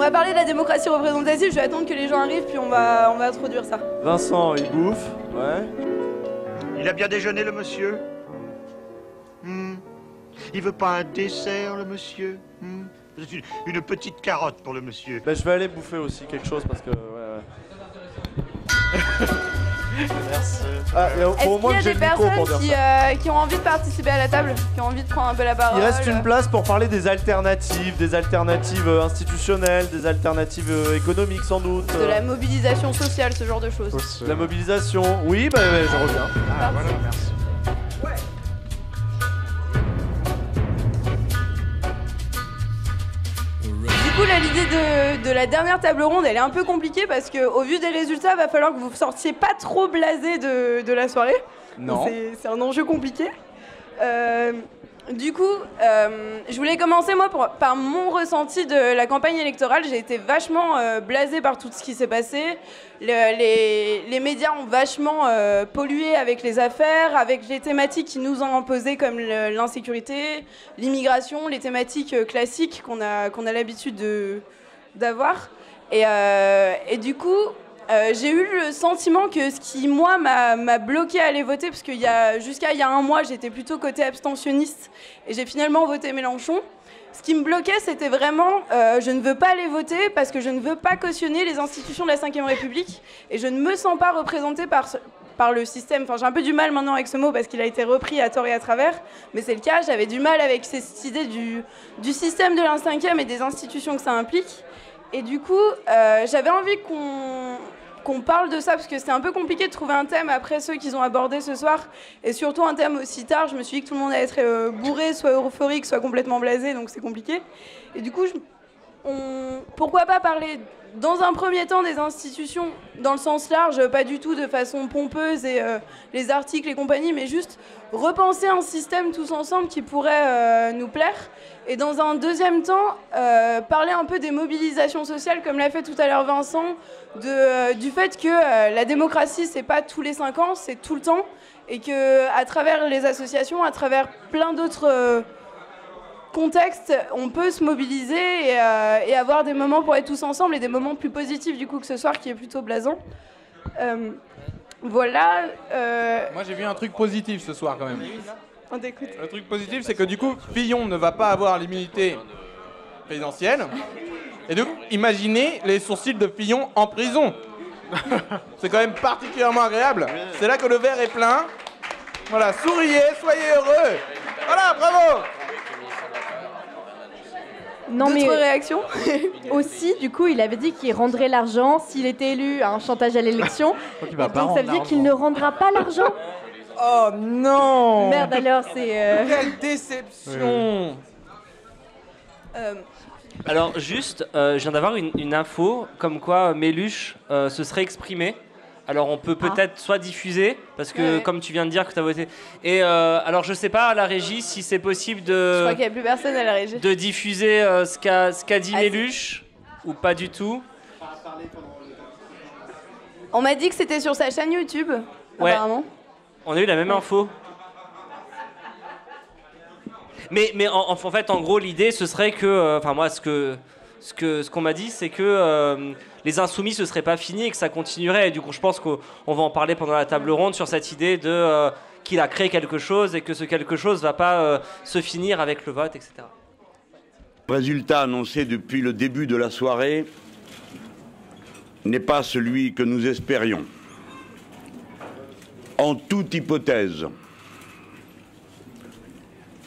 va parler de la démocratie représentative, je vais attendre que les gens arrivent, puis on va introduire ça. Vincent, il bouffe, ouais. Il a bien déjeuné, le monsieur? Il veut pas un dessert, le monsieur? Une petite carotte pour le monsieur. Ben, je vais aller bouffer aussi quelque chose parce que... Ouais. Merci. Ah, au moins que j'ai Est-ce le qu'il y a micro des pour dire personnes ça. qui ont envie de participer à la table, qui ont envie de prendre un peu la parole? Il reste une place pour parler des alternatives institutionnelles, des alternatives économiques sans doute. De la mobilisation sociale, ce genre de choses. La mobilisation, oui, bah, je reviens. Ah, voilà, merci. Du coup, là, l'idée de la dernière table ronde, elle est un peu compliquée parce qu'au vu des résultats, il va falloir que vous sortiez pas trop blasé de la soirée. Non. C'est un enjeu compliqué. Du coup, je voulais commencer moi par mon ressenti de la campagne électorale. J'ai été vachement blasée par tout ce qui s'est passé. Les médias ont vachement pollué avec les affaires, avec les thématiques qui nous ont imposées comme l'insécurité, l'immigration, les thématiques classiques qu'on a l'habitude d'avoir. Et du coup, j'ai eu le sentiment que ce qui, moi, m'a bloqué à aller voter, parce que jusqu'à il y a un mois, j'étais plutôt côté abstentionniste, et j'ai finalement voté Mélenchon. Ce qui me bloquait, c'était vraiment, je ne veux pas aller voter parce que je ne veux pas cautionner les institutions de la Ve République, et je ne me sens pas représentée par le système. Enfin, j'ai un peu du mal maintenant avec ce mot parce qu'il a été repris à tort et à travers, mais c'est le cas. J'avais du mal avec cette idée du système de la Ve et des institutions que ça implique. Et du coup, j'avais envie qu'on parle de ça, parce que c'était un peu compliqué de trouver un thème après ceux qu'ils ont abordés ce soir, et surtout un thème aussi tard. Je me suis dit que tout le monde allait être bourré, soit euphorique, soit complètement blasé, donc c'est compliqué. Et du coup, pourquoi pas parler dans un premier temps des institutions dans le sens large, pas du tout de façon pompeuse et les articles et compagnie, mais juste repenser un système tous ensemble qui pourrait nous plaire. Et dans un deuxième temps, parler un peu des mobilisations sociales, comme l'a fait tout à l'heure Vincent, du fait que la démocratie, c'est pas tous les 5 ans, c'est tout le temps, et qu'à travers les associations, à travers plein d'autres contexte, on peut se mobiliser et avoir des moments pour être tous ensemble, et des moments plus positifs du coup que ce soir qui est plutôt blasant. Voilà. Moi j'ai vu un truc positif ce soir quand même. On t'écoute. Le truc positif, c'est que du coup Fillon ne va pas avoir l'immunité présidentielle. Et donc imaginez les sourcils de Fillon en prison. C'est quand même particulièrement agréable. C'est là que le verre est plein. Voilà, souriez, soyez heureux. Voilà, bravo. Non, D'autres mais réactions? aussi, du coup, il avait dit qu'il rendrait l'argent s'il était élu à un chantage à l'élection. Et donc ça veut dire qu'il ne rendra pas l'argent. Oh non. Merde, alors c'est... Quelle déception. Alors juste, je viens d'avoir une info comme quoi Méluche se serait exprimé. Alors on peut peut-être soit diffuser, parce que Ouais. comme tu viens de dire que tu as voté. Et alors je sais pas à la régie si c'est possible Je crois qu'il n'y a plus personne à la régie. de diffuser ce qu'a dit Ah, Méluche, ou pas du tout. On m'a dit que c'était sur sa chaîne YouTube, Ouais. apparemment. On a eu la même info. Mais en fait, en gros, l'idée, ce serait que... Enfin, moi, ce qu'on m'a dit, c'est que les Insoumis, ce serait pas fini et que ça continuerait. Et du coup, je pense qu'on va en parler pendant la table ronde sur cette idée de qu'il a créé quelque chose et que ce quelque chose va pas se finir avec le vote, etc. Le résultat annoncé depuis le début de la soirée n'est pas celui que nous espérions. En toute hypothèse,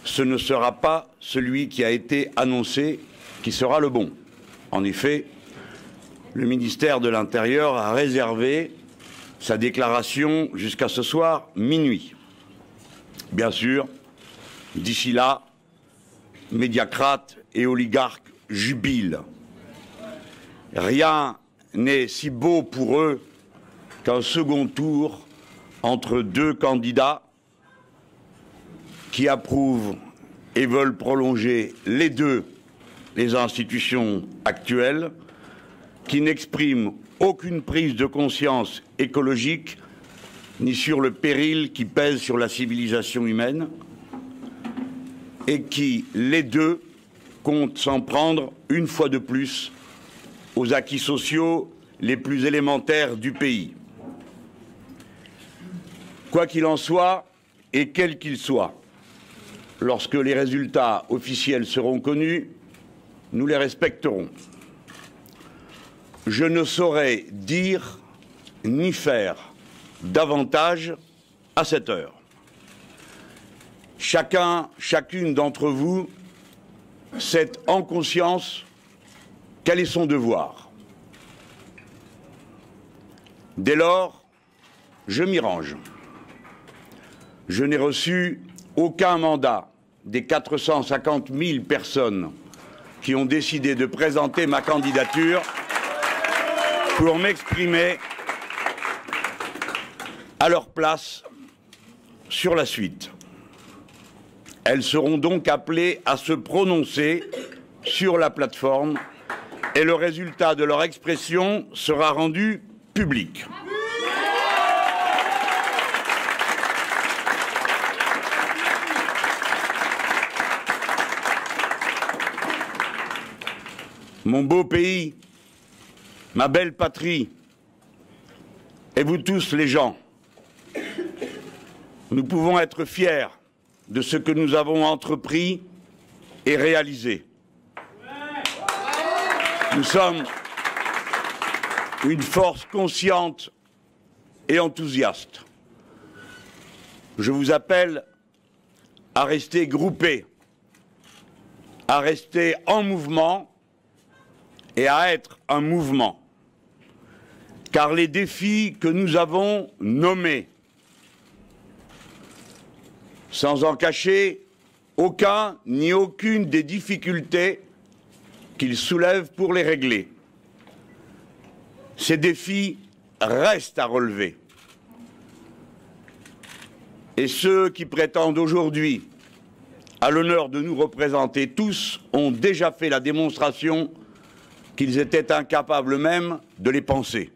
ce ne sera pas celui qui a été annoncé qui sera le bon. En effet, le ministère de l'Intérieur a réservé sa déclaration jusqu'à ce soir minuit. Bien sûr, d'ici là, médiacrates et oligarques jubilent. Rien n'est si beau pour eux qu'un second tour entre deux candidats qui approuvent et veulent prolonger les deux les institutions actuelles, qui n'expriment aucune prise de conscience écologique ni sur le péril qui pèse sur la civilisation humaine, et qui, les deux, comptent s'en prendre une fois de plus aux acquis sociaux les plus élémentaires du pays. Quoi qu'il en soit, et quel qu'il soit, lorsque les résultats officiels seront connus, nous les respecterons. Je ne saurais dire ni faire davantage à cette heure. Chacune d'entre vous sait en conscience quel est son devoir. Dès lors, je m'y range. Je n'ai reçu aucun mandat des 450 000 personnes qui ont décidé de présenter ma candidature pour m'exprimer à leur place sur la suite. Elles seront donc appelées à se prononcer sur la plateforme et le résultat de leur expression sera rendu public. Mon beau pays, ma belle patrie, et vous tous les gens, nous pouvons être fiers de ce que nous avons entrepris et réalisé. Nous sommes une force consciente et enthousiaste. Je vous appelle à rester groupés, à rester en mouvement et à être un mouvement. Car les défis que nous avons nommés, sans en cacher aucun ni aucune des difficultés qu'ils soulèvent pour les régler, ces défis restent à relever. Et ceux qui prétendent aujourd'hui à l'honneur de nous représenter tous ont déjà fait la démonstration qu'ils étaient incapables même de les penser.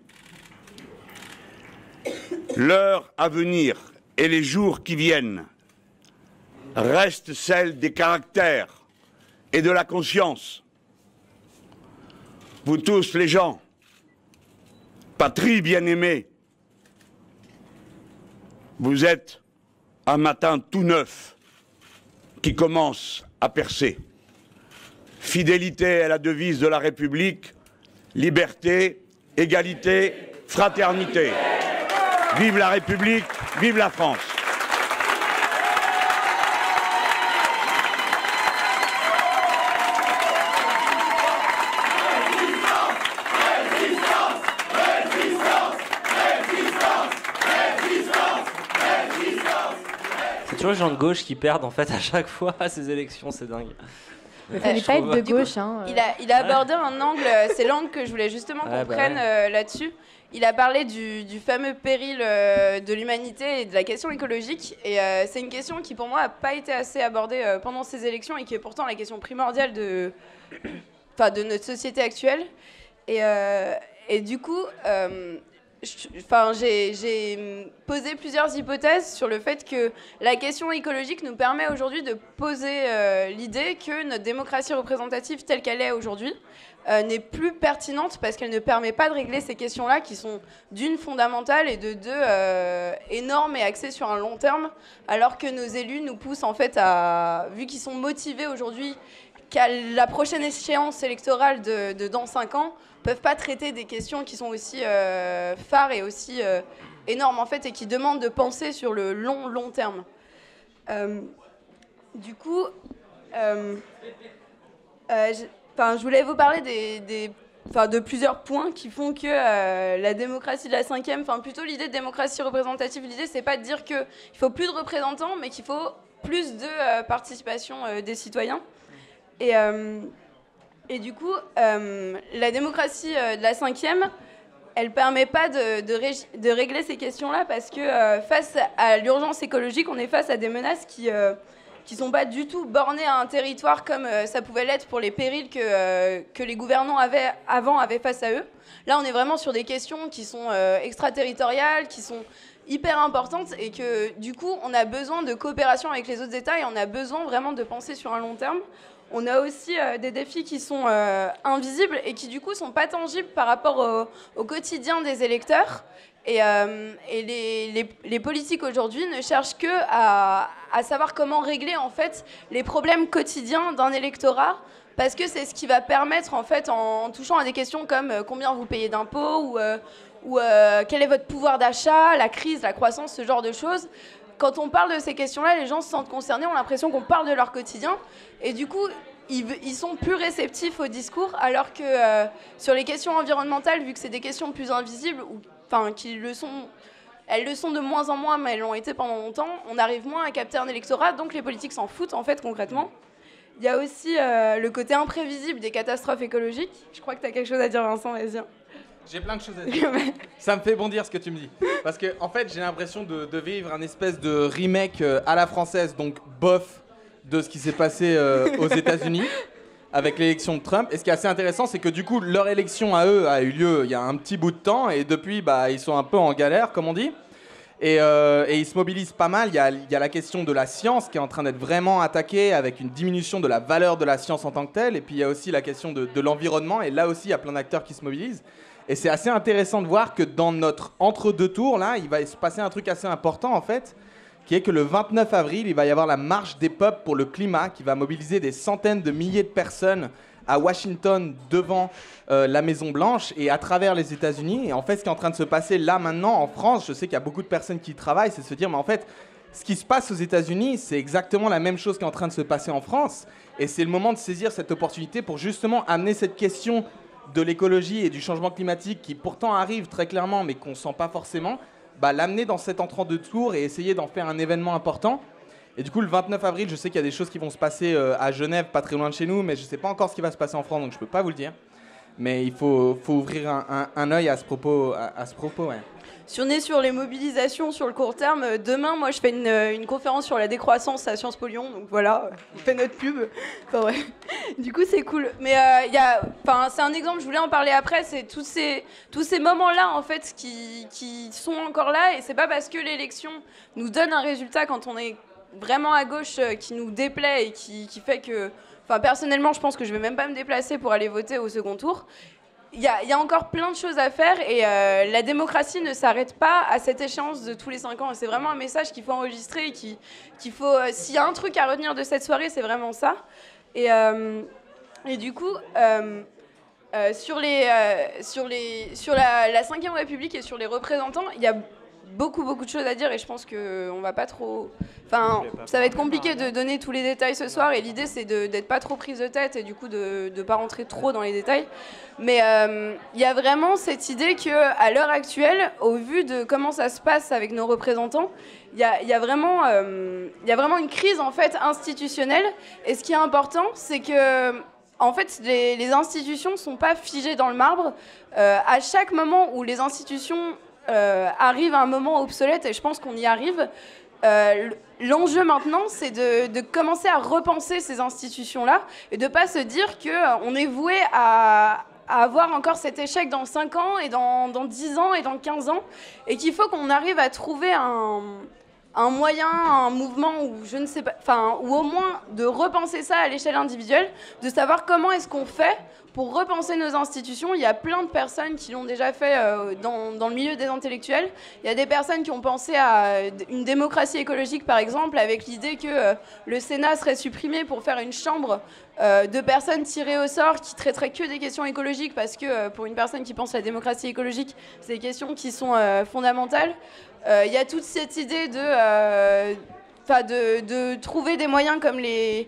L'heure à venir et les jours qui viennent restent celles des caractères et de la conscience. Vous tous les gens, patrie bien-aimée, vous êtes un matin tout neuf qui commence à percer. Fidélité à la devise de la République, liberté, égalité, fraternité. Vive la République, vive la France. C'est toujours les gens de gauche qui perdent en fait à chaque fois à ces élections, c'est dingue. Il fallait pas être de gauche. Hein. Il a abordé un angle, c'est l'angle que je voulais justement qu'on prenne là-dessus. Il a parlé du fameux péril de l'humanité et de la question écologique. Et c'est une question qui, pour moi, n'a pas été assez abordée pendant ces élections et qui est pourtant la question primordiale de notre société actuelle. Et du coup, j'ai posé plusieurs hypothèses sur le fait que la question écologique nous permet aujourd'hui de poser l'idée que notre démocratie représentative telle qu'elle est aujourd'hui n'est plus pertinente parce qu'elle ne permet pas de régler ces questions-là qui sont d'une fondamentale et de deux énormes et axées sur un long terme, alors que nos élus nous poussent en fait à, vu qu'ils sont motivés aujourd'hui qu'à la prochaine échéance électorale de dans 5 ans, peuvent pas traiter des questions qui sont aussi phares et aussi énormes en fait et qui demandent de penser sur le long terme. Du coup, je voulais vous parler de plusieurs points qui font que la démocratie de la 5e, plutôt l'idée de démocratie représentative, l'idée c'est pas de dire qu'il faut plus de représentants, mais qu'il faut plus de participation des citoyens. Et du coup, la démocratie de la 5e, elle permet pas de régler ces questions-là parce que face à l'urgence écologique, on est face à des menaces qui sont pas du tout bornées à un territoire comme ça pouvait l'être pour les périls que les gouvernants avaient face à eux. Là, on est vraiment sur des questions qui sont extraterritoriales, qui sont hyper importantes et que du coup, on a besoin de coopération avec les autres États et on a besoin vraiment de penser sur un long terme. on a aussi des défis qui sont invisibles et qui du coup sont pas tangibles par rapport au quotidien des électeurs. Et les politiques aujourd'hui ne cherchent que à savoir comment régler en fait les problèmes quotidiens d'un électorat, parce que c'est ce qui va permettre en fait, en touchant à des questions comme combien vous payez d'impôts ou quel est votre pouvoir d'achat, la crise, la croissance, ce genre de choses. Quand on parle de ces questions-là, les gens se sentent concernés, ont l'impression qu'on parle de leur quotidien, et du coup ils sont plus réceptifs au discours, alors que sur les questions environnementales, vu que c'est des questions plus invisibles, enfin, elles le sont de moins en moins, mais elles l'ont été pendant longtemps, on arrive moins à capter un électorat, donc les politiques s'en foutent, en fait, concrètement. Il y a aussi le côté imprévisible des catastrophes écologiques. Je crois que tu as quelque chose à dire, Vincent, vas-y. J'ai plein de choses à dire. Ça me fait bondir ce que tu me dis. Parce que, en fait, j'ai l'impression de vivre un espèce de remake à la française, donc bof, de ce qui s'est passé aux États-Unis avec l'élection de Trump. Et ce qui est assez intéressant, c'est que du coup, leur élection à eux a eu lieu il y a un petit bout de temps, et depuis, ils sont un peu en galère, comme on dit. Et ils se mobilisent pas mal. Il y a la question de la science qui est en train d'être vraiment attaquée, avec une diminution de la valeur de la science en tant que telle. Et puis il y a aussi la question de l'environnement, et là aussi, il y a plein d'acteurs qui se mobilisent. Et c'est assez intéressant de voir que dans notre entre-deux tours, là, il va se passer un truc assez important, en fait, qui est que le 29 avril, il va y avoir la marche des peuples pour le climat, qui va mobiliser des centaines de milliers de personnes à Washington, devant la Maison-Blanche et à travers les États-Unis. Et en fait, ce qui est en train de se passer là, maintenant, en France, je sais qu'il y a beaucoup de personnes qui y travaillent, c'est de se dire, mais en fait, ce qui se passe aux États-Unis, c'est exactement la même chose qui est en train de se passer en France. Et c'est le moment de saisir cette opportunité pour justement amener cette question de l'écologie et du changement climatique, qui pourtant arrive très clairement, mais qu'on ne sent pas forcément, l'amener dans cet entre-deux tours et essayer d'en faire un événement important. Et du coup, le 29 avril, je sais qu'il y a des choses qui vont se passer à Genève, pas très loin de chez nous, mais je ne sais pas encore ce qui va se passer en France, donc je ne peux pas vous le dire. Mais il faut ouvrir un œil à ce propos, ouais. Si on est sur les mobilisations sur le court terme, demain, moi, je fais une conférence sur la décroissance à Sciences Po Lyon, donc voilà, on fait notre pub. Enfin, ouais. Du coup, c'est cool. Mais c'est un exemple, je voulais en parler après, c'est tous ces moments-là, en fait, qui sont encore là, et c'est pas parce que l'élection nous donne un résultat quand on est vraiment à gauche qui nous déplaît et qui fait que... Enfin, personnellement, je pense que je vais même pas me déplacer pour aller voter au second tour. Il y a encore plein de choses à faire, et la démocratie ne s'arrête pas à cette échéance de tous les 5 ans. Et c'est vraiment un message qu'il faut enregistrer et qu'il faut... S'il y a un truc à retenir de cette soirée, c'est vraiment ça. Et du coup, sur la 5e République et sur les représentants, il y a beaucoup de choses à dire, et je pense qu'on va pas trop... Enfin, ça va être compliqué de donner tous les détails ce soir, et l'idée c'est d'être pas trop prise de tête et du coup de pas rentrer trop dans les détails. Mais il y a vraiment cette idée qu'à l'heure actuelle, au vu de comment ça se passe avec nos représentants, il y a vraiment une crise en fait institutionnelle, et ce qui est important, c'est que en fait, les institutions ne sont pas figées dans le marbre. À chaque moment où les institutions arrivent à un moment obsolète, et je pense qu'on y arrive, l'enjeu maintenant, c'est de commencer à repenser ces institutions-là et de ne pas se dire qu'on est voué à avoir encore cet échec dans 5 ans et dans 10 ans et dans 15 ans, et qu'il faut qu'on arrive à trouver un moyen, un mouvement, ou je ne sais pas, enfin, ou au moins de repenser ça à l'échelle individuelle, de savoir comment est-ce qu'on fait pour repenser nos institutions. Il y a plein de personnes qui l'ont déjà fait dans le milieu des intellectuels. Il y a des personnes qui ont pensé à une démocratie écologique, par exemple, avec l'idée que le Sénat serait supprimé pour faire une chambre de personnes tirées au sort qui traiteraient que des questions écologiques, parce que pour une personne qui pense à la démocratie écologique, c'est des questions qui sont fondamentales. Il y a toute cette idée de trouver des moyens comme les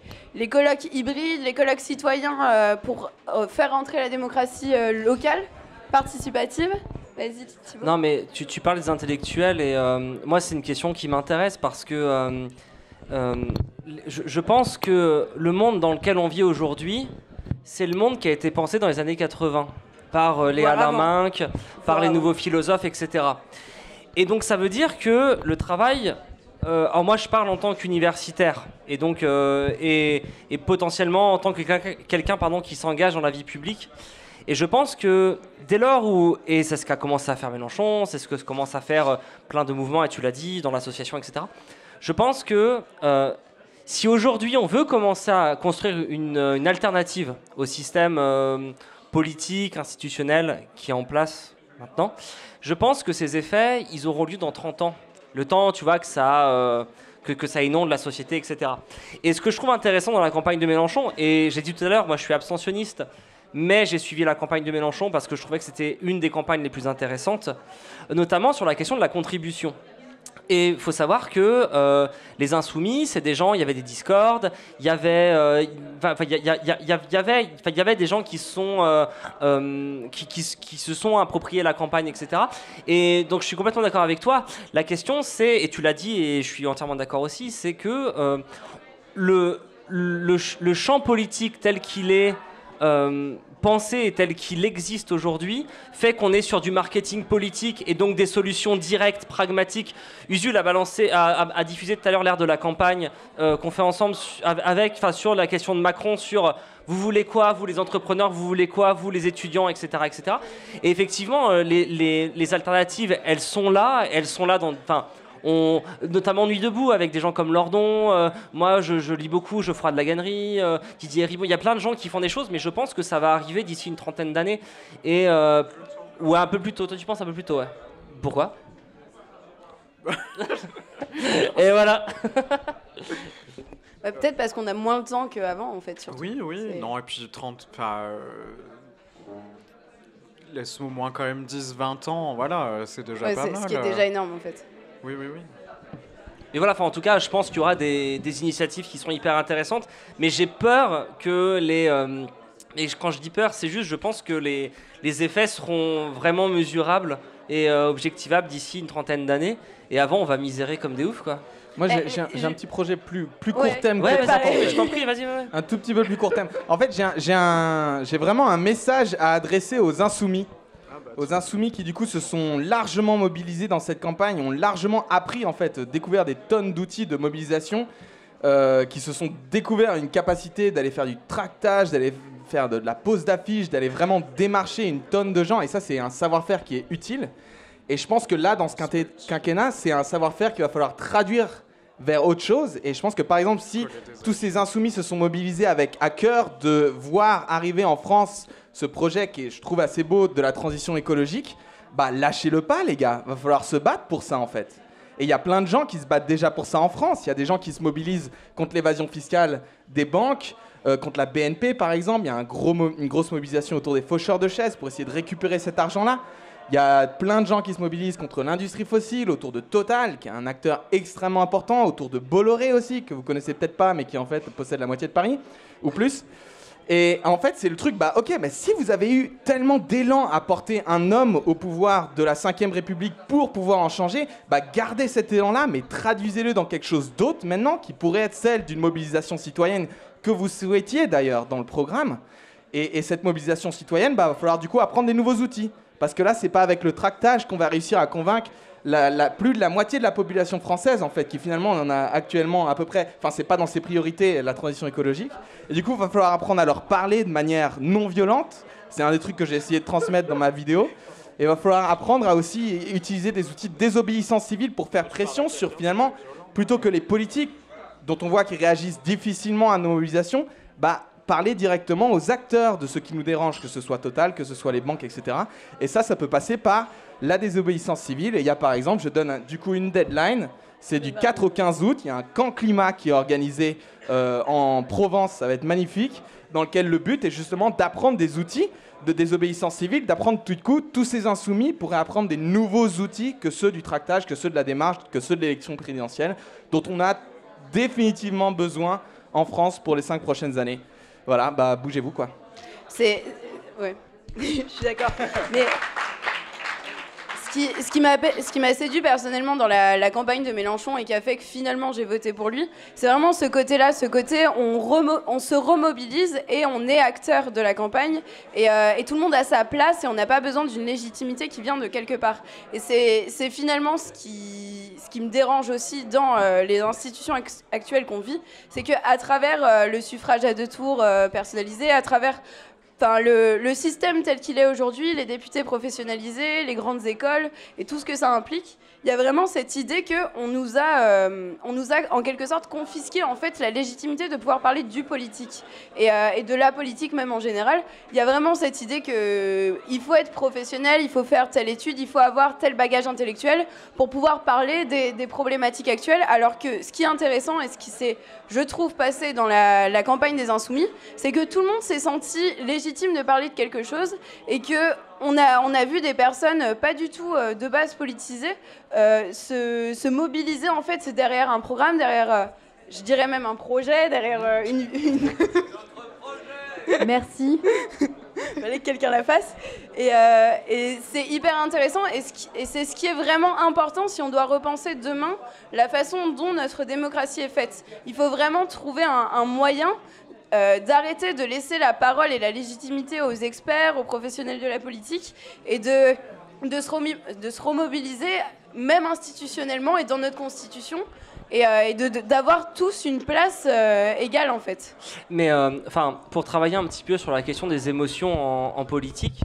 colloques hybrides, les colloques citoyens pour faire entrer la démocratie locale, participative. Vas-y, Thibaut. Non, mais tu parles des intellectuels, et moi, c'est une question qui m'intéresse parce que je pense que le monde dans lequel on vit aujourd'hui, c'est le monde qui a été pensé dans les années 80 par les Alain Minck, par les nouveaux philosophes, etc. Et donc ça veut dire que le travail... alors moi je parle en tant qu'universitaire, et donc et potentiellement en tant que quelqu'un qui s'engage dans la vie publique. Et je pense que dès lors où, et c'est ce qu'a commencé à faire Mélenchon, c'est ce que commence à faire plein de mouvements, et tu l'as dit, dans l'association, etc. Je pense que si aujourd'hui on veut commencer à construire une alternative au système politique, institutionnel qui est en place maintenant, je pense que ces effets, ils auront lieu dans 30 ans. Le temps, tu vois, que ça inonde la société, etc. Et ce que je trouve intéressant dans la campagne de Mélenchon, et j'ai dit tout à l'heure, moi je suis abstentionniste, mais j'ai suivi la campagne de Mélenchon parce que je trouvais que c'était une des campagnes les plus intéressantes, notamment sur la question de la contribution. Et il faut savoir que les Insoumis, c'est des gens, il y avait des discords, il y avait des gens qui se sont appropriés la campagne, etc. Et donc je suis complètement d'accord avec toi. La question c'est, et tu l'as dit et je suis entièrement d'accord aussi, c'est que le champ politique tel qu'il est pensé et tel qu'il existe aujourd'hui fait qu'on est sur du marketing politique et donc des solutions directes, pragmatiques. Usul a diffusé tout à l'heure l'ère de la campagne qu'on fait ensemble sur la question de Macron, sur vous voulez quoi, vous les entrepreneurs, vous voulez quoi, vous les étudiants, etc. etc. Et effectivement, les alternatives, elles sont là notamment Nuit debout avec des gens comme Lordon, moi je lis beaucoup, Geoffroy de la Gannerie, Didier Ribot, il y a plein de gens qui font des choses, mais je pense que ça va arriver d'ici une trentaine d'années, ou un peu plus tôt. Toi tu penses un peu plus tôt, ouais. Pourquoi? Et voilà. Peut-être parce qu'on a moins de temps qu'avant en fait. Surtout. Oui, non, et puis 30, laisse-moi au moins quand même 10-20 ans, voilà, c'est déjà pas mal. Ce qui est déjà énorme en fait. Oui. Et voilà, en tout cas, je pense qu'il y aura des initiatives qui seront hyper intéressantes, mais j'ai peur que et quand je dis peur, c'est juste, je pense que les effets seront vraiment mesurables et objectivables d'ici une trentaine d'années, et avant, on va misérer comme des oufs, quoi. Moi, j'ai un petit projet plus court terme. Ouais, je t'en prie, vas-y. Ouais. Un tout petit peu plus court terme. En fait, j'ai vraiment un message à adresser aux Insoumis. Aux Insoumis qui du coup se sont largement mobilisés dans cette campagne, ont largement appris en fait, découvert des tonnes d'outils de mobilisation, qui se sont découverts une capacité d'aller faire du tractage, d'aller faire de la pose d'affiches, d'aller vraiment démarcher une tonne de gens, et ça c'est un savoir-faire qui est utile. Et je pense que là dans ce quinquennat, c'est un savoir-faire qu'il va falloir traduire vers autre chose. Et je pense que par exemple si tous ces Insoumis se sont mobilisés avec à cœur de voir arriver en France ce projet qui est, je trouve, assez beau de la transition écologique, bah lâchez-le pas les gars, va falloir se battre pour ça en fait. Et il y a plein de gens qui se battent déjà pour ça en France, il y a des gens qui se mobilisent contre l'évasion fiscale des banques, contre la BNP par exemple, il y a une grosse mobilisation autour des faucheurs de chaises pour essayer de récupérer cet argent-là. Il y a plein de gens qui se mobilisent contre l'industrie fossile, autour de Total, qui est un acteur extrêmement important, autour de Bolloré aussi, que vous connaissez peut-être pas, mais qui en fait possède la moitié de Paris, ou plus. Et en fait, c'est le truc, mais si vous avez eu tellement d'élan à porter un homme au pouvoir de la 5ème République pour pouvoir en changer, gardez cet élan-là, mais traduisez-le dans quelque chose d'autre maintenant, qui pourrait être celle d'une mobilisation citoyenne que vous souhaitiez d'ailleurs dans le programme. Et cette mobilisation citoyenne, va falloir du coup apprendre des nouveaux outils. Parce que là, c'est pas avec le tractage qu'on va réussir à convaincre plus de la moitié de la population française, en fait, qui finalement en a actuellement à peu près... Enfin, c'est pas dans ses priorités, la transition écologique. Et du coup, il va falloir apprendre à leur parler de manière non violente. C'est un des trucs que j'ai essayé de transmettre dans ma vidéo. Et il va falloir apprendre à aussi utiliser des outils de désobéissance civile pour faire pression sur, finalement, plutôt que les politiques, dont on voit qu'ils réagissent difficilement à nos mobilisations, parler directement aux acteurs de ce qui nous dérange, que ce soit Total, que ce soit les banques, etc. Et ça peut passer par la désobéissance civile. Et il y a par exemple, je donne du coup une deadline, c'est du 4 au 15 août, il y a un camp climat qui est organisé en Provence, ça va être magnifique, dans lequel le but est justement d'apprendre des outils de désobéissance civile, d'apprendre tout de coup, tous ces insoumis pourraient apprendre des nouveaux outils que ceux du tractage, que ceux de la démarche, que ceux de l'élection présidentielle, dont on a définitivement besoin en France pour les 5 prochaines années. Voilà, bougez-vous quoi. Ouais, je suis d'accord. Mais ce qui m'a séduit personnellement dans la campagne de Mélenchon et qui a fait que finalement j'ai voté pour lui, c'est vraiment ce côté-là, on se remobilise et on est acteur de la campagne et tout le monde a sa place et on n'a pas besoin d'une légitimité qui vient de quelque part. Et c'est finalement ce qui me dérange aussi dans les institutions actuelles qu'on vit, c'est qu'à travers le suffrage à 2 tours personnalisé, à travers Enfin, le système tel qu'il est aujourd'hui, les députés professionnalisés, les grandes écoles et tout ce que ça implique, il y a vraiment cette idée qu'on nous a en quelque sorte confisqué en fait la légitimité de pouvoir parler du politique et de la politique même en général. Il y a vraiment cette idée qu'il faut être professionnel, il faut faire telle étude, il faut avoir tel bagage intellectuel pour pouvoir parler des problématiques actuelles, alors que ce qui est intéressant et ce qui s'est, je trouve, passé dans la campagne des Insoumis, c'est que tout le monde s'est senti légitime de parler de quelque chose et que on a vu des personnes pas du tout de base politisées se mobiliser en fait derrière un programme, derrière, je dirais même un projet, derrière une... Merci. Fallait que quelqu'un la fasse. Et c'est hyper intéressant et c'est ce qui est vraiment important si on doit repenser demain la façon dont notre démocratie est faite. Il faut vraiment trouver un moyen d'arrêter de laisser la parole et la légitimité aux experts, aux professionnels de la politique et de se remobiliser, même institutionnellement et dans notre constitution, et d'avoir tous une place égale en fait. Mais pour travailler un petit peu sur la question des émotions en politique,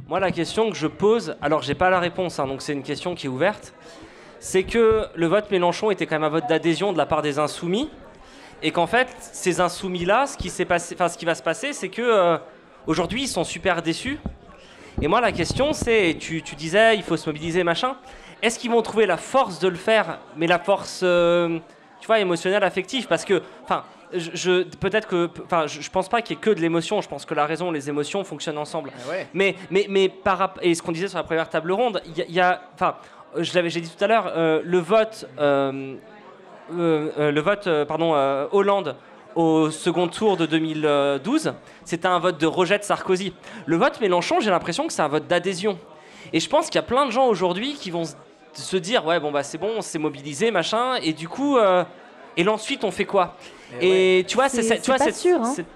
moi la question que je pose, alors j'ai pas la réponse, hein, donc c'est une question qui est ouverte, c'est que le vote Mélenchon était quand même un vote d'adhésion de la part des Insoumis. Et qu'en fait, ces insoumis-là, ce qui va se passer, c'est que aujourd'hui, ils sont super déçus. Et moi, la question, c'est, tu disais, il faut se mobiliser, machin. Est-ce qu'ils vont trouver la force de le faire, mais la force, émotionnelle, affective? Parce que, je pense pas qu'il y ait que de l'émotion. Je pense que la raison, les émotions fonctionnent ensemble. Ouais. Mais et ce qu'on disait sur la première table ronde, j'ai dit tout à l'heure, le vote. Hollande au second tour de 2012, c'était un vote de rejet de Sarkozy. Le vote Mélenchon, j'ai l'impression que c'est un vote d'adhésion. Et je pense qu'il y a plein de gens aujourd'hui qui vont se dire ouais bon bah c'est bon, on s'est mobilisé machin, et du coup et ensuite on fait quoi? Et tu vois, cette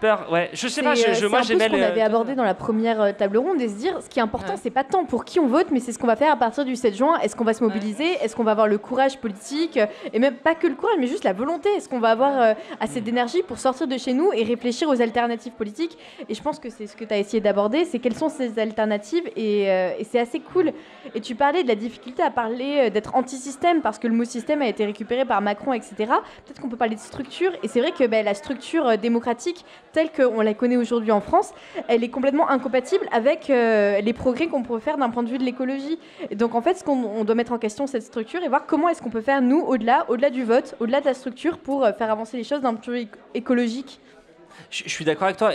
peur. Ouais, je sais pas. Moi, j'aimais ce qu'on avait abordé dans la première table ronde, et se dire, ce qui est important, c'est pas tant pour qui on vote, mais c'est ce qu'on va faire à partir du 7 juin. Est-ce qu'on va se mobiliser? Est-ce qu'on va avoir le courage politique? Et même pas que le courage, mais juste la volonté. Est-ce qu'on va avoir assez d'énergie pour sortir de chez nous et réfléchir aux alternatives politiques? Et je pense que c'est ce que tu as essayé d'aborder, c'est quelles sont ces alternatives, et c'est assez cool. Et tu parlais de la difficulté à parler d'être anti-système, parce que le mot système a été récupéré par Macron, etc. Peut-être qu'on peut parler de structure, et c'est vrai que la structure démocratique telle qu'on la connaît aujourd'hui en France, elle est complètement incompatible avec les progrès qu'on peut faire d'un point de vue de l'écologie. Et donc en fait, on doit mettre en question cette structure et voir comment est-ce qu'on peut faire, nous, au-delà du vote, au-delà de la structure, pour faire avancer les choses d'un point de vue écologique. Je suis d'accord avec toi,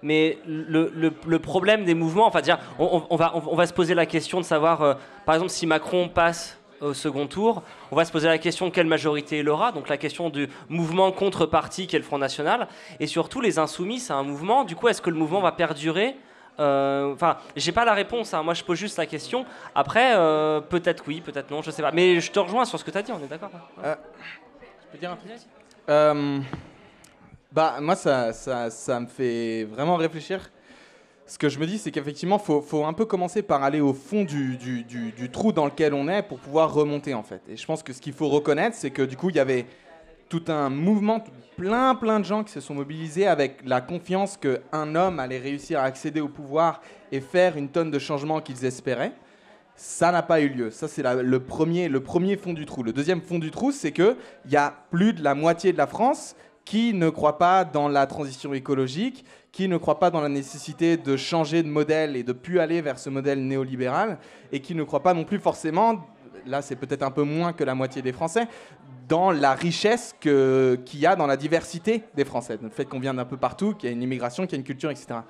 mais le problème des mouvements, on va se poser la question de savoir, par exemple, si Macron passe au second tour, on va se poser la question quelle majorité il aura, donc la question du mouvement contre-parti qu'est le Front National, et surtout les Insoumis, c'est un mouvement, du coup est-ce que le mouvement va perdurer? J'ai pas la réponse, hein. Moi je pose juste la question, après peut-être oui, peut-être non, je sais pas, mais je te rejoins sur ce que tu as dit, on est d'accord? Je peux dire un truc? Moi ça me fait vraiment réfléchir. Ce que je me dis, c'est qu'effectivement, faut un peu commencer par aller au fond du trou dans lequel on est pour pouvoir remonter, en fait. Et je pense que ce qu'il faut reconnaître, c'est que du coup, il y avait tout un mouvement, plein de gens qui se sont mobilisés avec la confiance qu'un homme allait réussir à accéder au pouvoir et faire une tonne de changements qu'ils espéraient. Ça n'a pas eu lieu. Ça, c'est le premier fond du trou. Le deuxième fond du trou, c'est qu'il y a plus de la moitié de la France qui ne croit pas dans la transition écologique, qui ne croit pas dans la nécessité de changer de modèle et de plus aller vers ce modèle néolibéral, et qui ne croit pas non plus forcément, là c'est peut-être un peu moins que la moitié des Français, dans la richesse qu'il y a dans la diversité des Français, le fait qu'on vient d'un peu partout, qu'il y a une immigration, qu'il y a une culture, etc.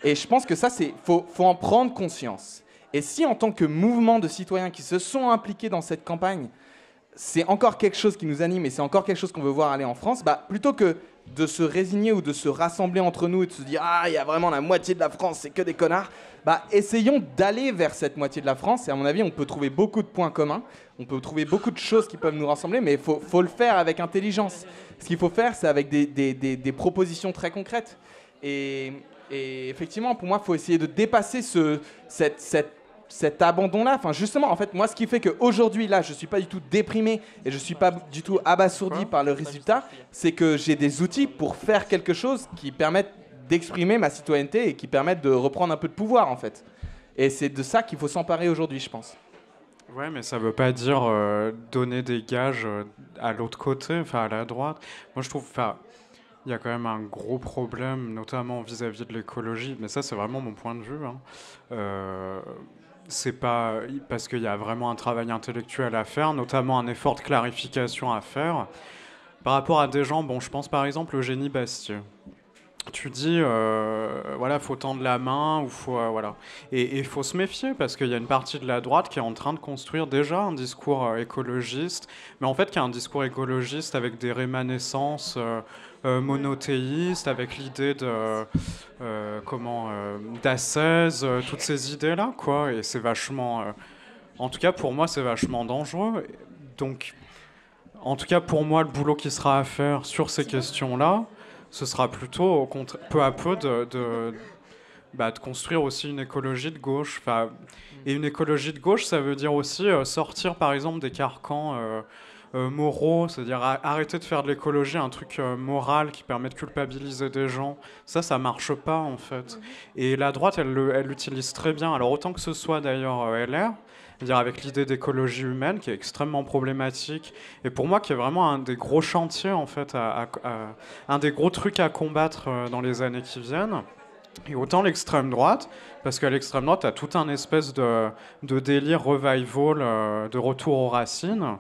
Et je pense que ça, faut en prendre conscience. Et si en tant que mouvement de citoyens qui se sont impliqués dans cette campagne, c'est encore quelque chose qui nous anime et c'est encore quelque chose qu'on veut voir aller en France, plutôt que de se résigner ou de se rassembler entre nous et de se dire « Ah, il y a vraiment la moitié de la France, c'est que des connards », essayons d'aller vers cette moitié de la France. Et à mon avis, on peut trouver beaucoup de points communs, on peut trouver beaucoup de choses qui peuvent nous rassembler, mais il faut le faire avec intelligence. Ce qu'il faut faire, c'est avec des propositions très concrètes. Et effectivement, pour moi, il faut essayer de dépasser cet abandon-là. Enfin, justement, en fait, moi, ce qui fait qu'aujourd'hui, là, je ne suis pas du tout déprimé et je ne suis pas du tout abasourdi par le résultat, c'est que j'ai des outils pour faire quelque chose qui permettent d'exprimer ma citoyenneté et qui permettent de reprendre un peu de pouvoir, en fait. Et c'est de ça qu'il faut s'emparer aujourd'hui, je pense. Ouais, mais ça veut pas dire donner des gages à l'autre côté, enfin à la droite. Moi, je trouve, enfin, il y a quand même un gros problème, notamment vis-à-vis de l'écologie. Mais ça, c'est vraiment mon point de vue. C'est pas parce qu'il y a vraiment un travail intellectuel à faire, notamment un effort de clarification à faire par rapport à des gens. Bon, je pense par exemple Eugénie Bastier. Tu dis, voilà, faut tendre la main, ou faut, voilà. Et il faut se méfier, parce qu'il y a une partie de la droite qui est en train de construire déjà un discours écologiste, mais en fait qui a un discours écologiste avec des rémanescences monothéistes, avec l'idée de, d'ascèse, toutes ces idées-là, quoi. Et c'est vachement, en tout cas pour moi, c'est vachement dangereux. Donc, en tout cas pour moi, le boulot qui sera à faire sur ces questions-là, ce sera plutôt peu à peu de construire aussi une écologie de gauche. Et une écologie de gauche, ça veut dire aussi sortir par exemple des carcans moraux, c'est-à-dire arrêter de faire de l'écologie un truc moral qui permet de culpabiliser des gens. Ça marche pas en fait. Et la droite, elle l'utilise très bien. Alors autant que ce soit d'ailleurs LR, c'est-à-dire avec l'idée d'écologie humaine qui est extrêmement problématique et pour moi qui est vraiment un des gros chantiers en fait, un des gros trucs à combattre dans les années qui viennent. Et autant l'extrême droite, parce qu'à l'extrême droite, tu as tout un espèce de délire revival, de retour aux racines.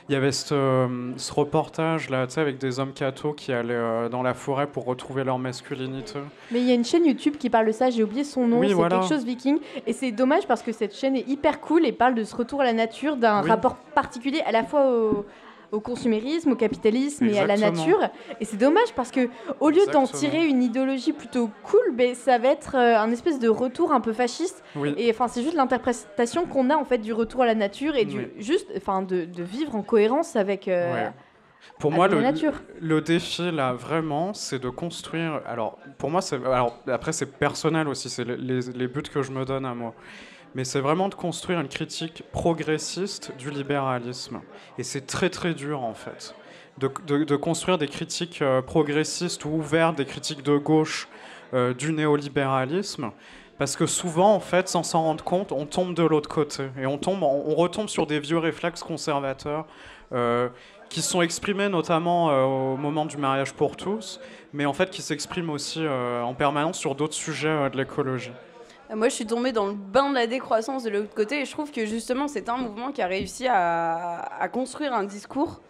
Il y avait ce reportage là, tu sais, avec des hommes cathos qui allaient dans la forêt pour retrouver leur masculinité. Mais il y a une chaîne YouTube qui parle de ça, j'ai oublié son nom, oui, c'est voilà. quelque chose viking. Et c'est dommage parce que cette chaîne est hyper cool et parle de ce retour à la nature, d'un rapport particulier à la fois au consumérisme, au capitalisme et à la nature. Et c'est dommage parce que au lieu d'en tirer une idéologie plutôt cool, ça va être un espèce de retour un peu fasciste. Oui. Et enfin, c'est juste l'interprétation qu'on a en fait du retour à la nature et de vivre en cohérence avec. Pour moi, la nature. Le défi là, vraiment, c'est de construire. Alors, pour moi, après c'est personnel aussi, c'est les buts que je me donne à moi. Mais c'est vraiment de construire une critique progressiste du libéralisme. Et c'est très très dur en fait. De construire des critiques progressistes ou ouvertes, des critiques de gauche du néolibéralisme. Parce que souvent, en fait, sans s'en rendre compte, on tombe de l'autre côté. Et on retombe sur des vieux réflexes conservateurs qui sont exprimés notamment au moment du mariage pour tous, mais en fait qui s'expriment aussi en permanence sur d'autres sujets de l'écologie. Moi, je suis tombée dans le bain de la décroissance de l'autre côté et je trouve que justement, c'est un mouvement qui a réussi à construire un discours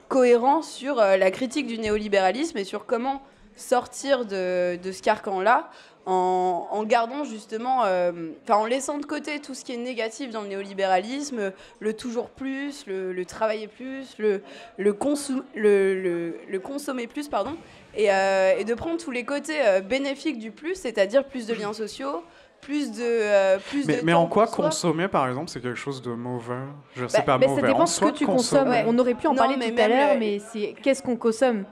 cohérent sur la critique du néolibéralisme et sur comment sortir de ce carcan-là en gardant justement, en laissant de côté tout ce qui est négatif dans le néolibéralisme, le toujours plus, le travailler plus, le consommer plus, pardon, et de prendre tous les côtés bénéfiques du plus, c'est-à-dire plus de liens sociaux, plus de mais temps en quoi pour soi. consommer, par exemple, c'est quelque chose de mauvais? Je sais pas Ça mauvais. dépend En de ce que soi, tu consommer. consommes. On aurait pu en parler tout à l'heure, mais c'est qu'est-ce qu'on consomme?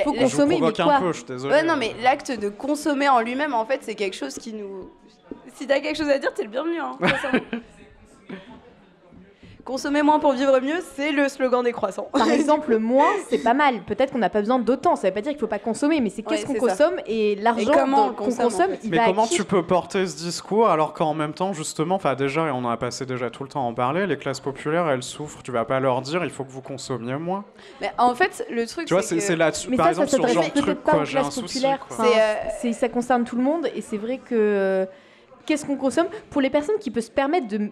Faut consommer, mais un quoi? peu, je suis désolé. Ouais, non, mais l'acte de consommer en lui-même, en fait, c'est quelque chose qui nous... Si t'as quelque chose à dire, t'es le bienvenu. Hein, consommer moins pour vivre mieux, c'est le slogan des croissants. Par exemple, moins, c'est pas mal. Peut-être qu'on n'a pas besoin d'autant. Ça veut pas dire qu'il faut pas consommer, mais c'est qu'est-ce qu'on consomme et l'argent qu'on consomme, il mais va comment à qui? tu peux porter ce discours alors qu'en même temps, justement, déjà, et on en a passé déjà tout le temps à en parler, les classes populaires, elles souffrent. Tu vas pas leur dire, il faut que vous consommiez moins. Mais en fait, le truc, tu vois, c'est c'est là-dessus, mais par exemple, ça sur ce genre de s'adresse truc, peut-être pas quoi, aux j'ai un classes souci. populaires. Quoi. Enfin, ça concerne tout le monde et c'est vrai que qu'est-ce qu'on consomme pour les personnes qui peuvent se permettre de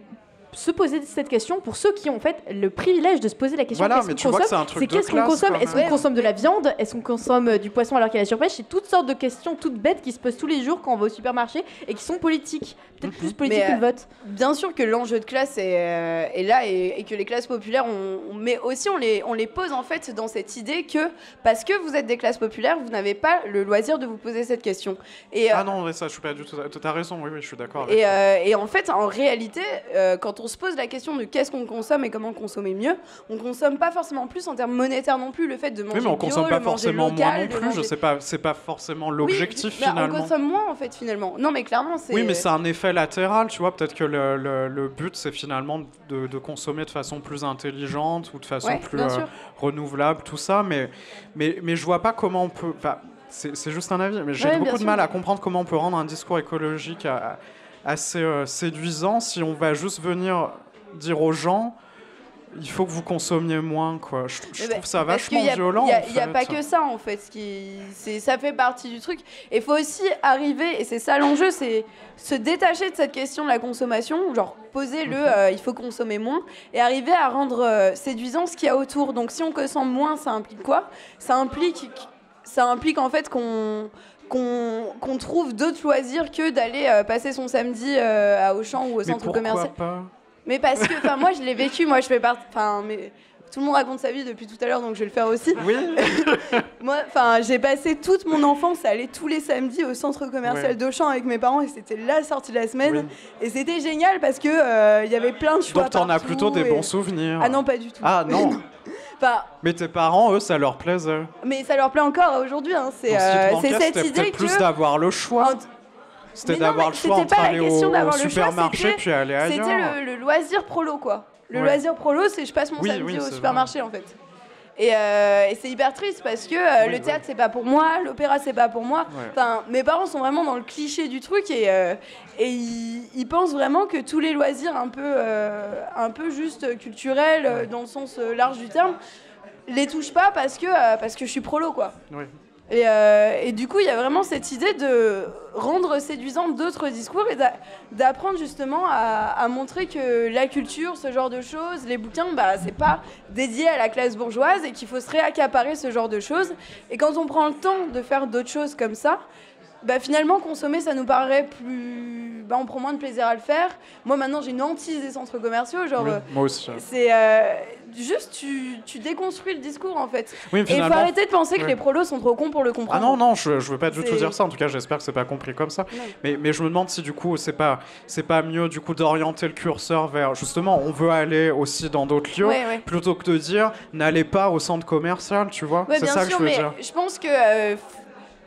se poser cette question, pour ceux qui ont en fait le privilège de se poser la question Voilà, qu'est-ce mais qu'on tu vois que consomme, c'est un truc c'est de qu'est-ce qu'on classe, consomme, quand est-ce même. qu'on consomme de la viande, est-ce qu'on consomme du poisson alors qu'il y a la surpêche, c'est toutes sortes de questions toutes bêtes qui se posent tous les jours quand on va au supermarché et qui sont politiques, peut-être plus politiques que le vote. Bien sûr que l'enjeu de classe est là et que les classes populaires, mais aussi on les pose en fait dans cette idée que parce que vous êtes des classes populaires, vous n'avez pas le loisir de vous poser cette question. Et, Ah non, mais ça, je suis pas du tout... T'as raison, oui, je suis d'accord. Et en fait, en réalité, quand on se pose la question de qu'est-ce qu'on consomme et comment consommer mieux, on consomme pas forcément plus en termes monétaires non plus. Le fait de manger Oui, mais on bio, consomme pas le manger forcément local, moins non de plus. manger- Je sais pas, c'est pas forcément l'objectif oui, finalement. On consomme moins en fait finalement. Non, mais clairement, c'est. Oui, mais c'est un effet latéral, tu vois. Peut-être que le but, c'est finalement de consommer de façon plus intelligente ou de façon plus bien sûr. renouvelable, tout ça. Mais je vois pas comment on peut. c'est juste un avis, mais j'ai Ouais, bien beaucoup de sûr. mal à comprendre comment on peut rendre un discours écologique assez séduisant si on va juste venir dire aux gens il faut que vous consommiez moins, quoi. Je trouve ça Parce vachement qu'il y a- violent. Il n'y a pas que ça en fait. Ça fait partie du truc. Et il faut aussi arriver, et c'est ça l'enjeu, c'est se détacher de cette question de la consommation, genre poser il faut consommer moins, et arriver à rendre séduisant ce qu'il y a autour. Donc si on consomme moins, ça implique quoi ? Ça implique en fait qu'on trouve d'autres loisirs que d'aller passer son samedi à Auchan ou au Mais centre pourquoi commercial. pas ? Mais parce que, enfin, moi, je l'ai vécu. Moi, je fais partie. Enfin, mais tout le monde raconte sa vie depuis tout à l'heure, donc je vais le faire aussi. Oui. Moi, enfin, j'ai passé toute mon enfance à aller tous les samedis au centre commercial Ouais. d'Auchan avec mes parents, et c'était la sortie de la semaine. Oui. Et c'était génial parce que il y avait plein de choix. Donc t'en as partout plutôt des et- bons souvenirs. Ah non, pas du tout. Ah non. Enfin, Mais tes parents, eux, ça leur plaisait. mais ça leur plaît encore aujourd'hui. Hein. C'est Donc, ce qui te manquait, cette c'était idée peut-être plus que. d'avoir le choix. C'était Mais non, d'avoir mais le choix c'était entre pas la aller question au d'avoir le choix, supermarché c'était- puis aller ailleurs. C'était le loisir prolo, quoi. Le Ouais. loisir prolo, c'est je passe mon Oui, samedi oui, au c'est supermarché, en fait. Et c'est hyper triste parce que Oui, le théâtre, c'est pas pour moi, l'opéra, c'est pas pour moi. Ouais. Enfin, mes parents sont vraiment dans le cliché du truc et ils pensent vraiment que tous les loisirs un peu juste culturels, dans le sens large du terme, les touchent pas parce que je suis prolo, quoi. Oui. Et du coup, il y a vraiment cette idée de rendre séduisant d'autres discours et d'apprendre justement à montrer que la culture, ce genre de choses, les bouquins, bah, c'est pas dédié à la classe bourgeoise et qu'il faut se réaccaparer ce genre de choses. Et quand on prend le temps de faire d'autres choses comme ça, bah, finalement, consommer, ça nous paraît plus... Bah, on prend moins de plaisir à le faire. Moi, maintenant, j'ai une hantise des centres commerciaux. Genre, Oui, moi aussi. c'est juste, tu déconstruis le discours, en fait. Oui, Et il faut finalement- arrêter de penser que Ouais. les prolos sont trop cons pour le Ah comprendre. non, non, je veux pas du tout C'est- dire ça. En tout cas, j'espère que c'est pas compris comme ça. Non. Mais je me demande si du coup, c'est pas mieux du coup d'orienter le curseur vers justement, on veut aller aussi dans d'autres lieux, Ouais, ouais. plutôt que de dire n'allez pas au centre commercial, tu vois. Ouais, C'est bien ça que sûr, je veux mais dire. je pense que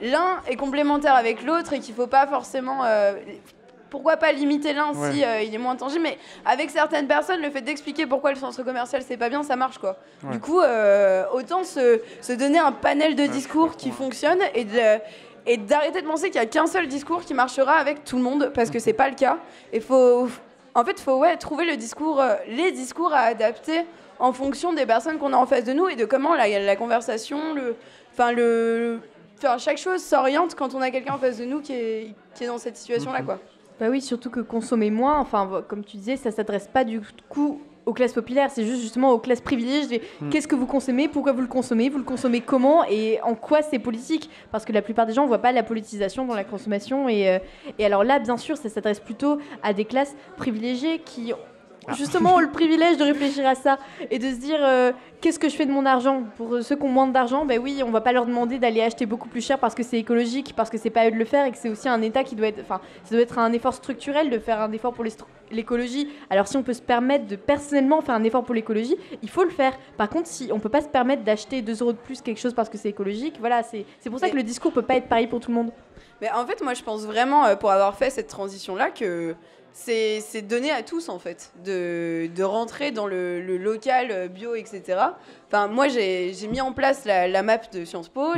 l'un est complémentaire avec l'autre et qu'il faut pas forcément. Pourquoi pas limiter l'un Ouais. si il est moins tangible, mais avec certaines personnes, le fait d'expliquer pourquoi le centre commercial c'est pas bien, ça marche, quoi. Ouais. Du coup, autant se donner un panel de discours qui fonctionne et d'arrêter de penser qu'il y a qu'un seul discours qui marchera avec tout le monde, parce que c'est pas le cas. Et faut trouver les discours à adapter en fonction des personnes qu'on a en face de nous et de comment la conversation, chaque chose s'oriente quand on a quelqu'un en face de nous qui est dans cette situation-là, quoi. Bah oui, surtout que consommer moins, enfin, comme tu disais, ça s'adresse pas du coup aux classes populaires, c'est juste justement aux classes privilégiées. Qu'est-ce que vous consommez, pourquoi vous le consommez comment et en quoi c'est politique ? Parce que la plupart des gens ne voient pas la politisation dans la consommation. Et alors là, bien sûr, ça s'adresse plutôt à des classes privilégiées qui justement ont le privilège de réfléchir à ça et de se dire qu'est-ce que je fais de mon argent ? Pour ceux qui ont moins d'argent, ben oui, on va pas leur demander d'aller acheter beaucoup plus cher parce que c'est écologique, parce que c'est pas à eux de le faire et que c'est aussi un État qui doit être, enfin, ça doit être un effort structurel de faire un effort pour l'écologie. Alors si on peut se permettre de personnellement faire un effort pour l'écologie, il faut le faire. Par contre, si on peut pas se permettre d'acheter 2 € de plus quelque chose parce que c'est écologique, voilà, c'est pour ça que le discours peut pas être pareil pour tout le monde. Mais en fait, moi, je pense vraiment, pour avoir fait cette transition-là, que c'est donné à tous, en fait, de rentrer dans le local bio, etc. Enfin, moi, j'ai mis en place la map de Sciences Po.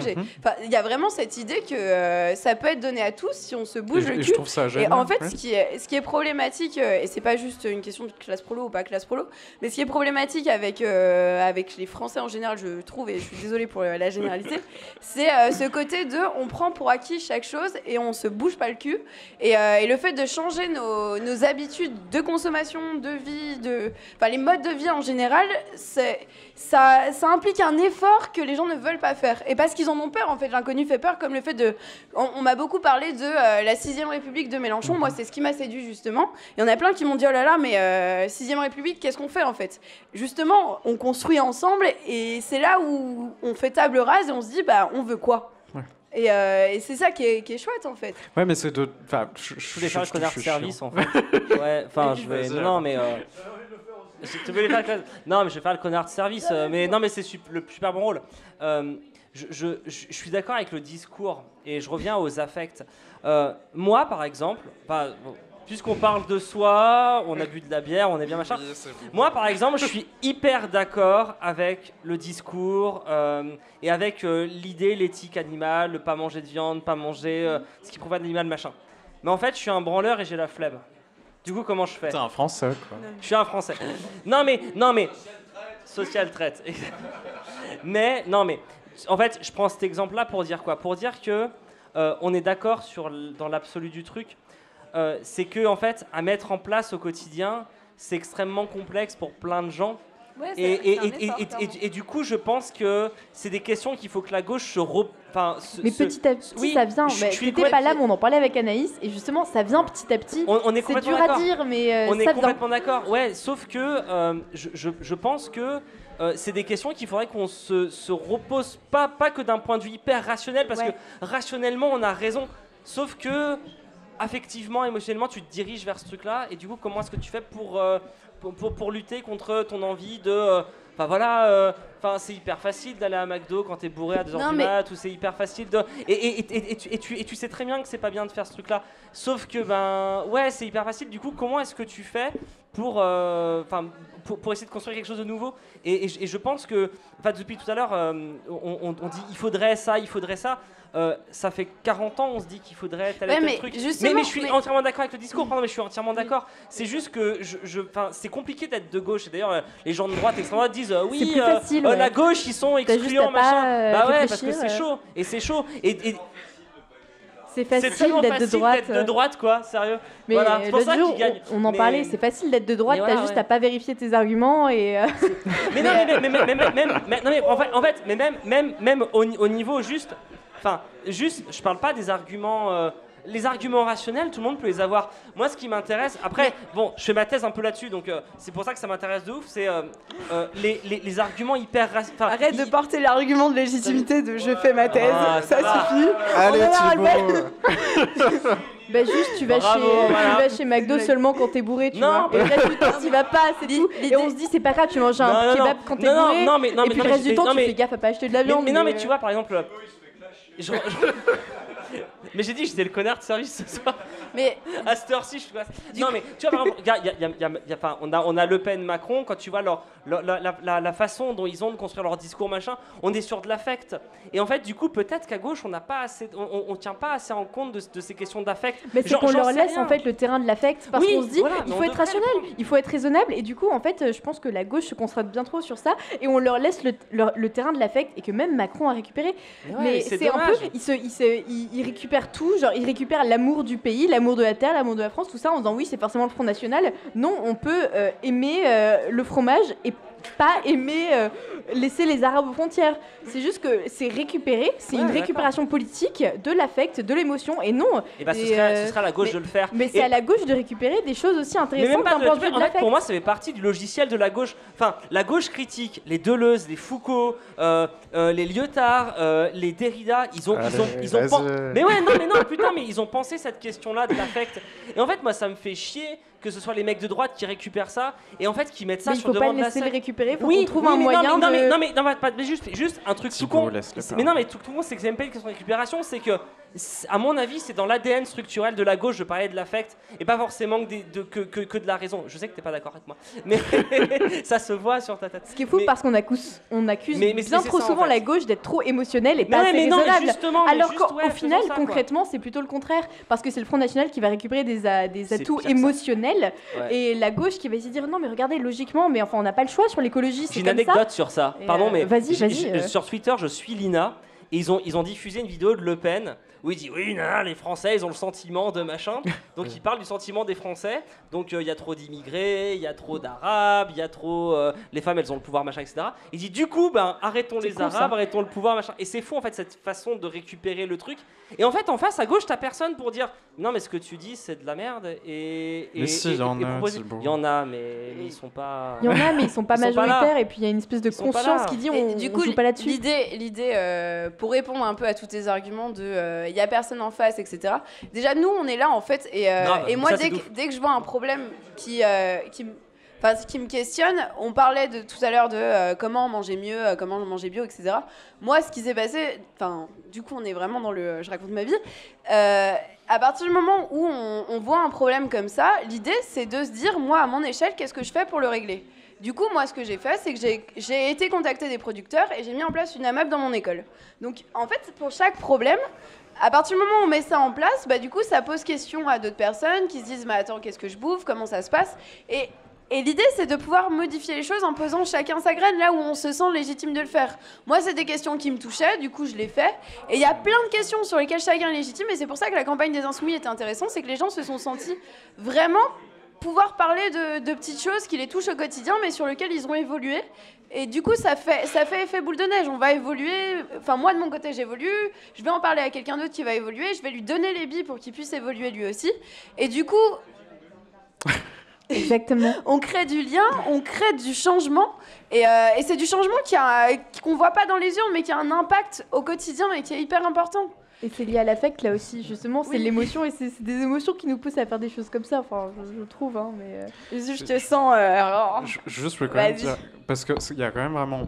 Il y a vraiment cette idée que ça peut être donné à tous si on se bouge le Et cul. je trouve ça Et génial. en fait, ouais. ce qui est problématique, et c'est pas juste une question de classe prolo ou pas classe prolo, mais ce qui est problématique avec les Français en général, je trouve, et je suis désolée pour la généralité, c'est ce côté de on prend pour acquis chaque chose et on se bouge pas le cul. Et le fait de changer nos habitudes de consommation, de vie, les modes de vie en général, ça implique un effort que les gens ne veulent pas faire. Et parce qu'ils en ont peur, en fait. L'inconnu fait peur, comme le fait de... On m'a beaucoup parlé de la 6ème République de Mélenchon. Moi, c'est ce qui m'a séduit, justement. Il y en a plein qui m'ont dit, oh là là, mais 6ème République, qu'est-ce qu'on fait, en fait ? Justement, on construit ensemble, et c'est là où on fait table rase, et on se dit, bah, on veut quoi ? Ouais. Et c'est ça qui est chouette, en fait. Ouais, mais c'est de. Enfin, Je voulais faire le connard de suis service, chiant. en fait. Ouais, enfin, je vais... Vas-y, Non, mais... Tu voulais faire le... Non, mais je vais faire le connard de service. Mais non, mais c'est le super bon rôle. Je suis d'accord avec le discours et je reviens aux affects. Moi, par exemple, puisqu'on parle de soi, on a bu de la bière, on est bien machin. Moi, par exemple, je suis hyper d'accord avec le discours et avec l'idée, l'éthique animale, ne pas manger de viande, pas manger ce qui provient de l'animal, machin. Mais en fait, je suis un branleur et j'ai la flemme. Du coup, comment je fais ? T'es un Français, quoi. Je suis un Français. Non mais, social traite. mais, en fait, je prends cet exemple-là pour dire quoi ? Pour dire que on est d'accord dans l'absolu du truc. C'est que, en fait, à mettre en place au quotidien, c'est extrêmement complexe pour plein de gens. Ouais, Et du coup, je pense que c'est des questions qu'il faut que la gauche mais petit à petit, oui, ça vient. T'étais pas là, mais on en parlait avec Anaïs, et justement, ça vient petit à petit. On est c'est dur d'accord. à dire, mais on ça est vient. complètement d'accord. Ouais, sauf que je pense que c'est des questions qu'il faudrait qu'on se repose pas que d'un point de vue hyper rationnel, parce que rationnellement, on a raison. Sauf que affectivement, émotionnellement, tu te diriges vers ce truc-là, et du coup, comment est-ce que tu fais pour lutter contre ton envie de... c'est hyper facile d'aller à McDo quand t'es bourré à 2h du mat, ou c'est hyper facile de... Et tu sais très bien que c'est pas bien de faire ce truc-là. Sauf que, c'est hyper facile. Du coup, comment est-ce que tu fais pour essayer de construire quelque chose de nouveau ? Et je pense que, depuis tout à l'heure, on dit il faudrait ça. Ça fait 40 ans, on se dit qu'il faudrait tel et tel truc. Mais je suis entièrement d'accord avec le discours, mais je suis entièrement d'accord. C'est juste que c'est compliqué d'être de gauche. Et d'ailleurs, les gens de droite, extrême droite disent la gauche, ils sont excluants, machin. Parce que c'est chaud. Et c'est chaud. C'est facile d'être de droite, quoi, sérieux. Mais voilà, c'est pour ça jour, qu'ils gagnent. on en parlait, c'est facile d'être de droite, t'as juste à pas vérifier tes arguments et. Mais non, même au niveau juste, je parle pas des arguments. Les arguments rationnels, tout le monde peut les avoir. Moi, ce qui m'intéresse, après, je fais ma thèse un peu là-dessus, donc c'est pour ça que ça m'intéresse de ouf, c'est les arguments hyper... Arrête de porter l'argument de légitimité de je fais ma thèse, ça suffit. Allez, Thibaut. Juste, tu vas chez McDo seulement quand t'es bourré, tu vois. Et le reste du temps, t'y vas pas, c'est tout. Et on se dit, c'est pas grave, tu manges un kebab quand t'es bourré. Et puis le reste du temps, tu fais gaffe à pas acheter de la viande. Mais tu vois, par exemple... Mais j'ai dit que j'étais le connard de service ce soir. Mais à cette heure-ci, je suis... Non mais tu vois, par exemple, on a Le Pen, Macron, quand tu vois la façon dont ils ont de construire leur discours, machin, on est sur de l'affect. Et en fait, du coup, peut-être qu'à gauche, on tient pas assez en compte de ces questions d'affect. Mais c'est qu'on leur laisse en fait le terrain de l'affect, parce qu'on se dit, il faut être rationnel, il faut être raisonnable, et du coup, en fait, je pense que la gauche se concentre bien trop sur ça, et on leur laisse le terrain de l'affect, et que même Macron a récupéré. Mais c'est un peu, il récupère tout, genre il récupère l'amour du pays, l'amour de la terre, l'amour de la France, tout ça en disant oui c'est forcément le Front National. Non, on peut aimer le fromage et pas aimer laisser les Arabes aux frontières. C'est juste que c'est récupéré, c'est une récupération politique de l'affect, de l'émotion, et non. Et ce sera à la gauche de le faire. Mais c'est à la gauche de récupérer des choses aussi intéressantes d'un point de vue de l'affect. Pour moi, ça fait partie du logiciel de la gauche. Enfin, la gauche critique, les Deleuze, les Foucault, les Lyotard, les Derrida, ils ont mais ils ont pensé cette question-là de l'affect. Et en fait, moi, ça me fait chier que ce soit les mecs de droite qui récupèrent ça et en fait qui mettent ça sur demande de la scène. Il faut pas laisser les récupérer, faut qu'on trouve un moyen mais juste un truc tout con. Mais non, mais tout con, c'est que c'est même pas une question de récupération, c'est que à mon avis, c'est dans l'ADN structurel de la gauche de parler de l'affect et pas forcément que de la raison. Je sais que t'es pas d'accord avec moi, mais ça se voit sur ta tête. Ce qui est fou parce qu'on accuse bien trop souvent la gauche d'être trop émotionnelle et pas assez raisonnable. Alors qu'au final, concrètement, c'est plutôt le contraire parce que c'est le Front National qui va récupérer des atouts émotionnels et la gauche qui va essayer de dire non mais regardez logiquement, mais enfin on n'a pas le choix sur l'écologie. J'ai une anecdote sur ça. Pardon, mais vas-y. Sur Twitter, je suis Lina. Et ils ont diffusé une vidéo de Le Pen où il dit oui, les Français, ils ont le sentiment de machin. Donc il parle du sentiment des Français. Donc il y a trop d'immigrés, il y a trop d'Arabes, il y a trop... les femmes, elles ont le pouvoir, machin, etc. Il dit du coup, arrêtons les Arabes, arrêtons le pouvoir, machin. Et c'est fou en fait cette façon de récupérer le truc. Et en fait, en face, à gauche, t'as personne pour dire non, mais ce que tu dis, c'est de la merde. Mais si, il y en a, c'est beau. Il y en a, mais ils sont pas... Il y en a, mais ils sont pas majoritaires. Et puis il y a une espèce de conscience qui dit on joue pas là-dessus. L'idée pour répondre un peu à tous tes arguments de il y a personne en face, etc. Déjà, nous, on est là, en fait, et moi, dès que je vois un problème qui me questionne, on parlait tout à l'heure de comment manger mieux, comment manger bio, etc. Moi, ce qui s'est passé, du coup, on est vraiment dans le je raconte ma vie, à partir du moment où on voit un problème comme ça, l'idée c'est de se dire, moi à mon échelle, qu'est-ce que je fais pour le régler ? Du coup, moi ce que j'ai fait, c'est que j'ai été contacter des producteurs et j'ai mis en place une AMAP dans mon école. Donc en fait, pour chaque problème, à partir du moment où on met ça en place, du coup ça pose question à d'autres personnes qui se disent, mais attends, qu'est-ce que je bouffe ? Comment ça se passe ? Et l'idée, c'est de pouvoir modifier les choses en posant chacun sa graine là où on se sent légitime de le faire. Moi, c'est des questions qui me touchaient, du coup, je l'ai fait. Et il y a plein de questions sur lesquelles chacun est légitime, et c'est pour ça que la campagne des Insoumis était intéressante, c'est que les gens se sont sentis vraiment pouvoir parler de petites choses qui les touchent au quotidien, mais sur lesquelles ils ont évolué. Et du coup, ça fait effet boule de neige. On va évoluer. Enfin, moi, de mon côté, j'évolue. Je vais en parler à quelqu'un d'autre qui va évoluer. Je vais lui donner les billes pour qu'il puisse évoluer lui aussi. Et du coup... Exactement. On crée du lien, on crée du changement, et c'est du changement qu'on voit pas dans les urnes, mais qui a un impact au quotidien et qui est hyper important. Et c'est lié à l'affect là aussi, justement, c'est l'émotion, et c'est des émotions qui nous poussent à faire des choses comme ça, enfin, je trouve, hein, mais... Je te sens... Juste, je peux quand même dire, parce qu'il y a quand même vraiment...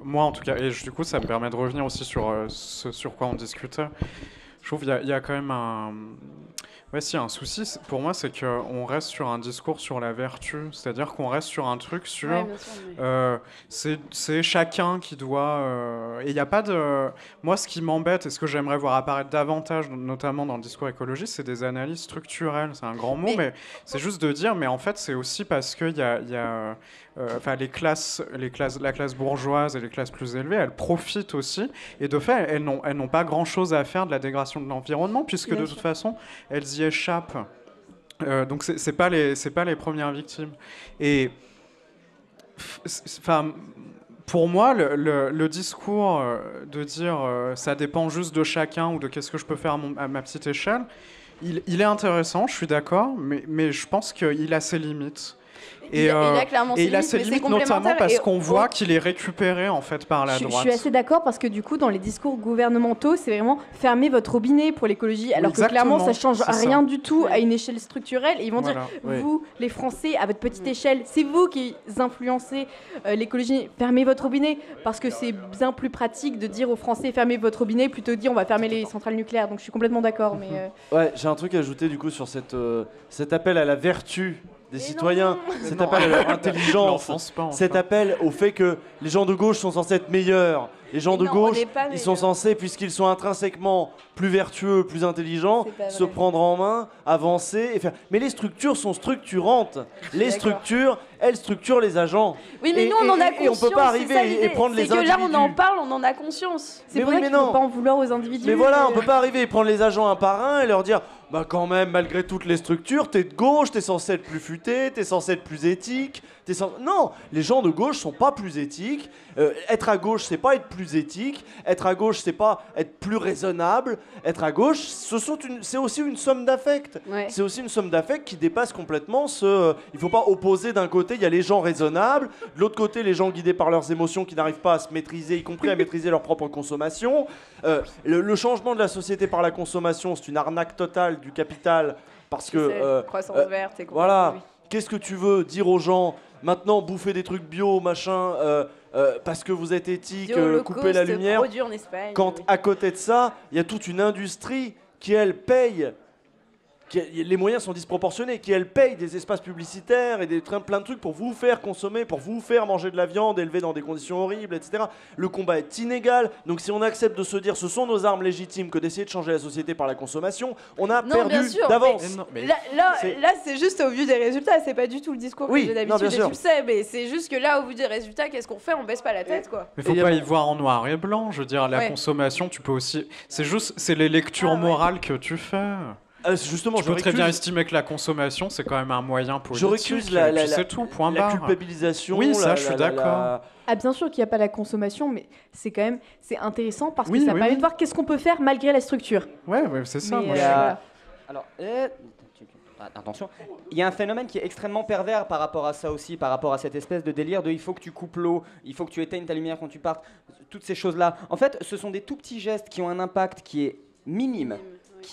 Moi, en tout cas, et du coup, ça me permet de revenir aussi sur ce sur quoi on discutait. Je trouve qu'il y a quand même un... Ouais, si, un souci, pour moi, c'est qu'on reste sur un discours sur la vertu. C'est-à-dire qu'on reste sur un truc sur... Ouais, c'est chacun qui doit... et il n'y a pas de... Moi, ce qui m'embête et ce que j'aimerais voir apparaître davantage, notamment dans le discours écologiste, c'est des analyses structurelles. C'est un grand mot, mais c'est juste de dire, mais en fait, c'est aussi parce qu'il y a enfin, la classe bourgeoise et les classes plus élevées, elles profitent aussi. Et de fait, elles n'ont pas grand-chose à faire de la dégradation de l'environnement, puisque de toute façon, elles y échappent. Donc, c'est pas les premières victimes. Et enfin, pour moi, le discours de dire ça dépend juste de chacun ou de qu'est-ce que je peux faire à ma petite échelle, il est intéressant, je suis d'accord, mais je pense qu'il a ses limites. Et il a ses limites notamment parce qu'on voit qu'il est récupéré en fait par la droite. Je suis assez d'accord parce que du coup dans les discours gouvernementaux c'est vraiment fermer votre robinet pour l'écologie alors que clairement ça change rien du tout à une échelle structurelle et ils vont dire vous les Français à votre petite échelle c'est vous qui influencez l'écologie, fermez votre robinet parce que c'est bien plus pratique de dire aux Français fermez votre robinet plutôt que de dire on va fermer les centrales nucléaires, donc je suis complètement d'accord. Ouais, j'ai un truc à ajouter du coup sur cet appel à la vertu des citoyens, cet appel à leur intelligence, cet appel au fait que les gens de gauche sont censés être meilleurs. Les gens de gauche, ils sont censés, puisqu'ils sont intrinsèquement plus vertueux, plus intelligents, se prendre en main, avancer et faire. Mais les structures sont structurantes. Les structures, elles structurent les agents. Oui, mais nous, on en a conscience. Et on peut pas arriver et prendre les individus. C'est que là, on en parle, on en a conscience. C'est vrai qu'il ne faut pas en vouloir aux individus. Mais voilà, on peut pas arriver et prendre les agents un par un et leur dire bah quand même, malgré toutes les structures, t'es de gauche, t'es censé être plus futé, t'es censé être plus éthique. Non, les gens de gauche sont pas plus éthiques. Être à gauche, c'est pas être plus éthique. Être à gauche, c'est pas être plus raisonnable. Être à gauche, c'est aussi une somme d'affect. Ouais. C'est aussi une somme d'affect qui dépasse complètement ce... il faut pas opposer d'un côté, il y a les gens raisonnables, de l'autre côté, les gens guidés par leurs émotions qui n'arrivent pas à se maîtriser, y compris à maîtriser leur propre consommation. Le changement de la société par la consommation, c'est une arnaque totale du capital parce que... croissance verte et voilà. Qu'est-ce que tu veux dire aux gens ? Maintenant, bouffer des trucs bio, machin, parce que vous êtes éthique, couper la lumière. En Espagne, quand à côté de ça, il y a toute une industrie qui, elle, paye. Les moyens sont disproportionnés, qui, elle, paye des espaces publicitaires et plein de trucs pour vous faire consommer, pour vous faire manger de la viande élevée dans des conditions horribles, etc. Le combat est inégal. Donc si on accepte de se dire ce sont nos armes légitimes que d'essayer de changer la société par la consommation, on a perdu d'avance. Là, c'est juste au vu des résultats, c'est pas du tout le discours que j'ai d'habitude, et tu le sais, mais c'est juste que là, au vu des résultats, qu'est-ce qu'on fait ? On baisse pas la tête, quoi. Mais faut pas y voir en noir et blanc, je veux dire, la consommation, tu peux aussi... C'est les lectures morales que tu fais. Justement, tu peux très bien estimer que la consommation, c'est quand même un moyen politique. Je récuse c'est tout, point la barre. culpabilisation. Oui, ça, je suis d'accord. Ah, bien sûr qu'il n'y a pas la consommation, mais c'est quand même intéressant parce que ça permet de voir qu'est-ce qu'on peut faire malgré la structure. Ouais, c'est ça. Mais, voilà. Alors, attention, il y a un phénomène qui est extrêmement pervers par rapport à ça aussi, par rapport à cette espèce de délire de il faut que tu coupes l'eau, il faut que tu éteignes ta lumière quand tu partes, toutes ces choses-là. En fait, ce sont des tout petits gestes qui ont un impact qui est minime.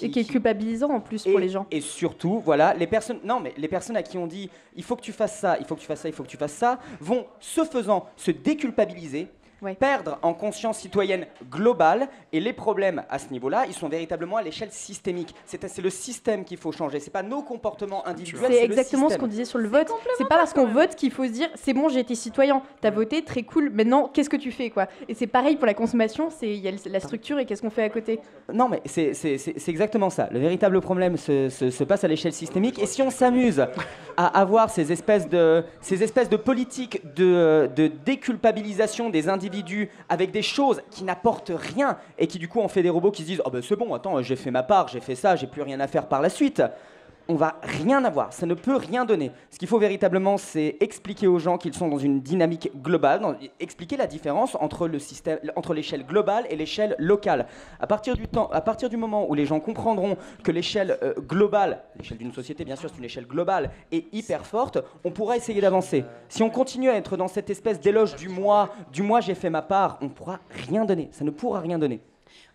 Et qui est culpabilisant en plus pour les gens. Et surtout, voilà, les personnes à qui on dit il faut que tu fasses ça, il faut que tu fasses ça, il faut que tu fasses ça, vont, ce faisant, se déculpabiliser, perdre en conscience citoyenne globale, et les problèmes à ce niveau-là, ils sont véritablement à l'échelle systémique. C'est le système qu'il faut changer, c'est pas nos comportements individuels. C'est exactement ce qu'on disait sur le vote. C'est pas parce qu'on vote qu'il faut se dire c'est bon, j'ai été citoyen, t'as voté, très cool, maintenant qu'est-ce que tu fais quoi. Et c'est pareil pour la consommation, il y a la structure et qu'est-ce qu'on fait à côté. Non mais c'est exactement ça. Le véritable problème se passe à l'échelle systémique, et si on s'amuse à avoir ces espèces de politiques de déculpabilisation des individus avec des choses qui n'apportent rien et qui du coup on fait des robots qui se disent oh ben c'est bon, attends, j'ai fait ma part, j'ai fait ça, j'ai plus rien à faire par la suite. On va rien avoir, ça ne peut rien donner. Ce qu'il faut véritablement, c'est expliquer aux gens qu'ils sont dans une dynamique globale, expliquer la différence entre l'échelle globale et l'échelle locale. À partir du moment où les gens comprendront que l'échelle globale, l'échelle d'une société bien sûr, c'est une échelle globale, est hyper forte, on pourra essayer d'avancer. Si on continue à être dans cette espèce d'éloge du moi j'ai fait ma part, on ne pourra rien donner, ça ne pourra rien donner.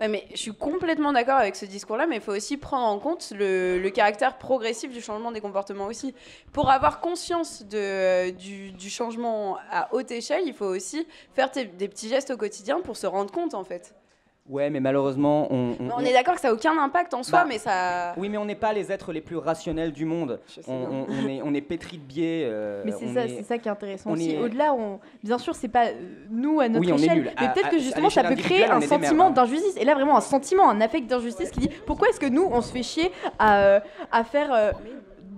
Ouais, mais je suis complètement d'accord avec ce discours-là, mais il faut aussi prendre en compte le caractère progressif du changement des comportements aussi. Pour avoir conscience du changement à haute échelle, il faut aussi faire des petits gestes au quotidien pour se rendre compte, en fait. Ouais, mais malheureusement, on est d'accord que ça n'a aucun impact en soi, mais ça... Oui, mais on n'est pas les êtres les plus rationnels du monde. On est pétris de biais. Mais c'est ça qui est intéressant aussi. Au-delà, bien sûr, c'est pas nous à notre échelle, mais peut-être que justement, ça peut créer un sentiment d'injustice. Et là, vraiment, un sentiment, un affect d'injustice qui dit pourquoi est-ce que nous, on se fait chier à faire...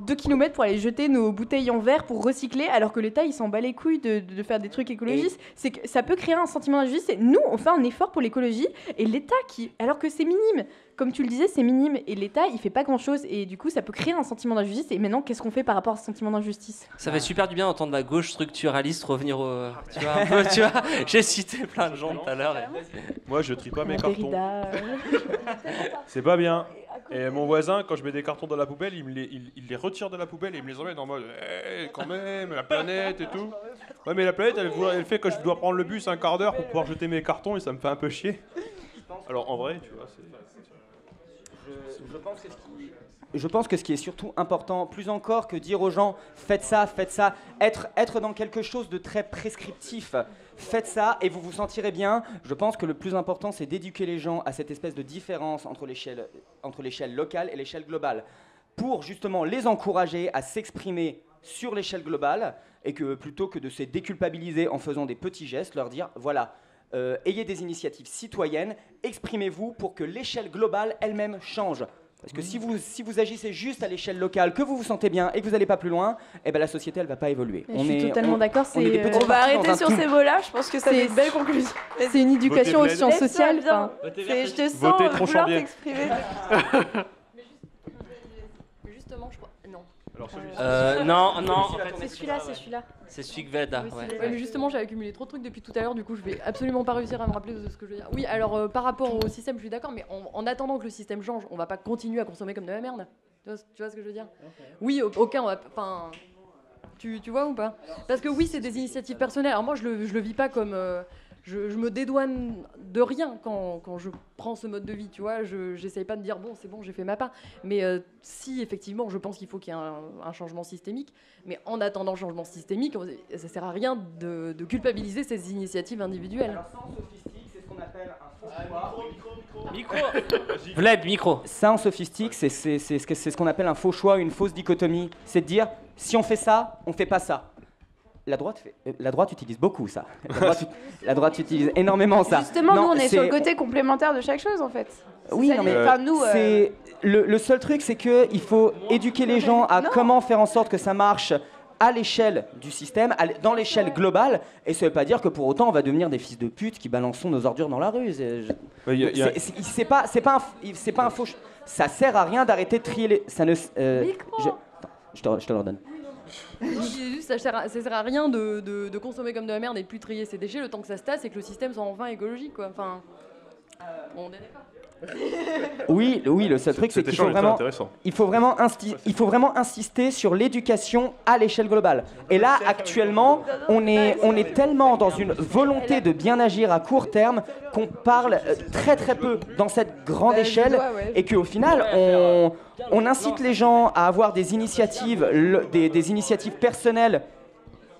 2 kilomètres pour aller jeter nos bouteilles en verre pour recycler, alors que l'État il s'en bat les couilles de faire des trucs écologistes. C'est que ça peut créer un sentiment d'injustice. Et nous on fait un effort pour l'écologie et l'État alors que c'est minime, comme tu le disais, c'est minime et l'État il fait pas grand chose et du coup ça peut créer un sentiment d'injustice. Et maintenant qu'est-ce qu'on fait par rapport à ce sentiment d'injustice? Ça fait super du bien d'entendre la gauche structuraliste revenir au. Tu vois, un peu, tu vois, j'ai cité plein de gens tout à l'heure. Moi je trie pas mes cartons. C'est pas bien. Et mon voisin, quand je mets des cartons dans la poubelle, il les retire de la poubelle et il me les emmène en mode quand même, la planète et tout. Ouais, mais la planète, elle fait que je dois prendre le bus un quart d'heure pour pouvoir jeter mes cartons et ça me fait un peu chier. Alors en vrai, tu vois, Je pense que ce qui est surtout important, plus encore que dire aux gens faites ça, être dans quelque chose de très prescriptif, faites ça et vous vous sentirez bien. Je pense que le plus important, c'est d'éduquer les gens à cette espèce de différence entre l'échelle locale et l'échelle globale, pour justement les encourager à s'exprimer sur l'échelle globale et que plutôt que de se déculpabiliser en faisant des petits gestes, leur dire voilà, ayez des initiatives citoyennes, exprimez-vous pour que l'échelle globale elle-même change. Parce que si vous agissez juste à l'échelle locale, que vous vous sentez bien et que vous n'allez pas plus loin, eh ben la société elle va pas évoluer. Je suis totalement d'accord. On va arrêter sur ces mots-là. Je pense que c'est une belle conclusion. C'est une éducation aux sciences sociales. Je te sens vouloir t'exprimer. Justement, je crois. Non. Alors non. C'est celui-là. C'est celui que Veda. Oui, ouais, mais justement, j'ai accumulé trop de trucs depuis tout à l'heure, du coup, je vais absolument pas réussir à me rappeler de ce que je veux dire. Oui, alors par rapport au système, je suis d'accord, mais en attendant que le système change, on va pas continuer à consommer comme de la merde. Tu vois ce que je veux dire? Oui, aucun, on va. Enfin, tu vois ou pas? Parce que oui, c'est des initiatives personnelles. Alors moi, je le vis pas comme. Je me dédouane de rien quand je prends ce mode de vie, tu vois. J'essaye pas de dire, bon, c'est bon, j'ai fait ma part. Mais si, effectivement, je pense qu'il faut qu'il y ait un changement systémique. Mais en attendant le changement systémique, ça sert à rien de culpabiliser ces initiatives individuelles. Alors, ça, en sophistique, c'est ce qu'on appelle un faux choix. Micro. Vlad, micro. Ça, en sophistique, c'est ce qu'on appelle un faux choix, une fausse dichotomie. C'est de dire, si on fait ça, on fait pas ça. La droite utilise beaucoup ça. La droite utilise énormément ça. Justement, nous, on est sur le côté complémentaire de chaque chose, en fait. Oui, non, mais le seul truc, c'est qu'il faut éduquer les gens à comment faire en sorte que ça marche à l'échelle du système, dans l'échelle globale, et ça veut pas dire que pour autant on va devenir des fils de pute qui balançons nos ordures dans la rue. C'est pas un faux. Ça sert à rien d'arrêter de trier les. Ça ne. Je te le redonne. Ça sert à rien de consommer comme de la merde et de plus trier ses déchets le temps que ça se tasse et que le système soit enfin écologique, quoi. Enfin, on est d'accord. Oui, le seul truc c'est qu'il faut vraiment insister sur l'éducation à l'échelle globale. Et là, actuellement, on est tellement dans une volonté de bien agir à court terme qu'on parle très très peu dans cette grande échelle et qu'au final, on incite les gens à avoir des initiatives, des initiatives personnelles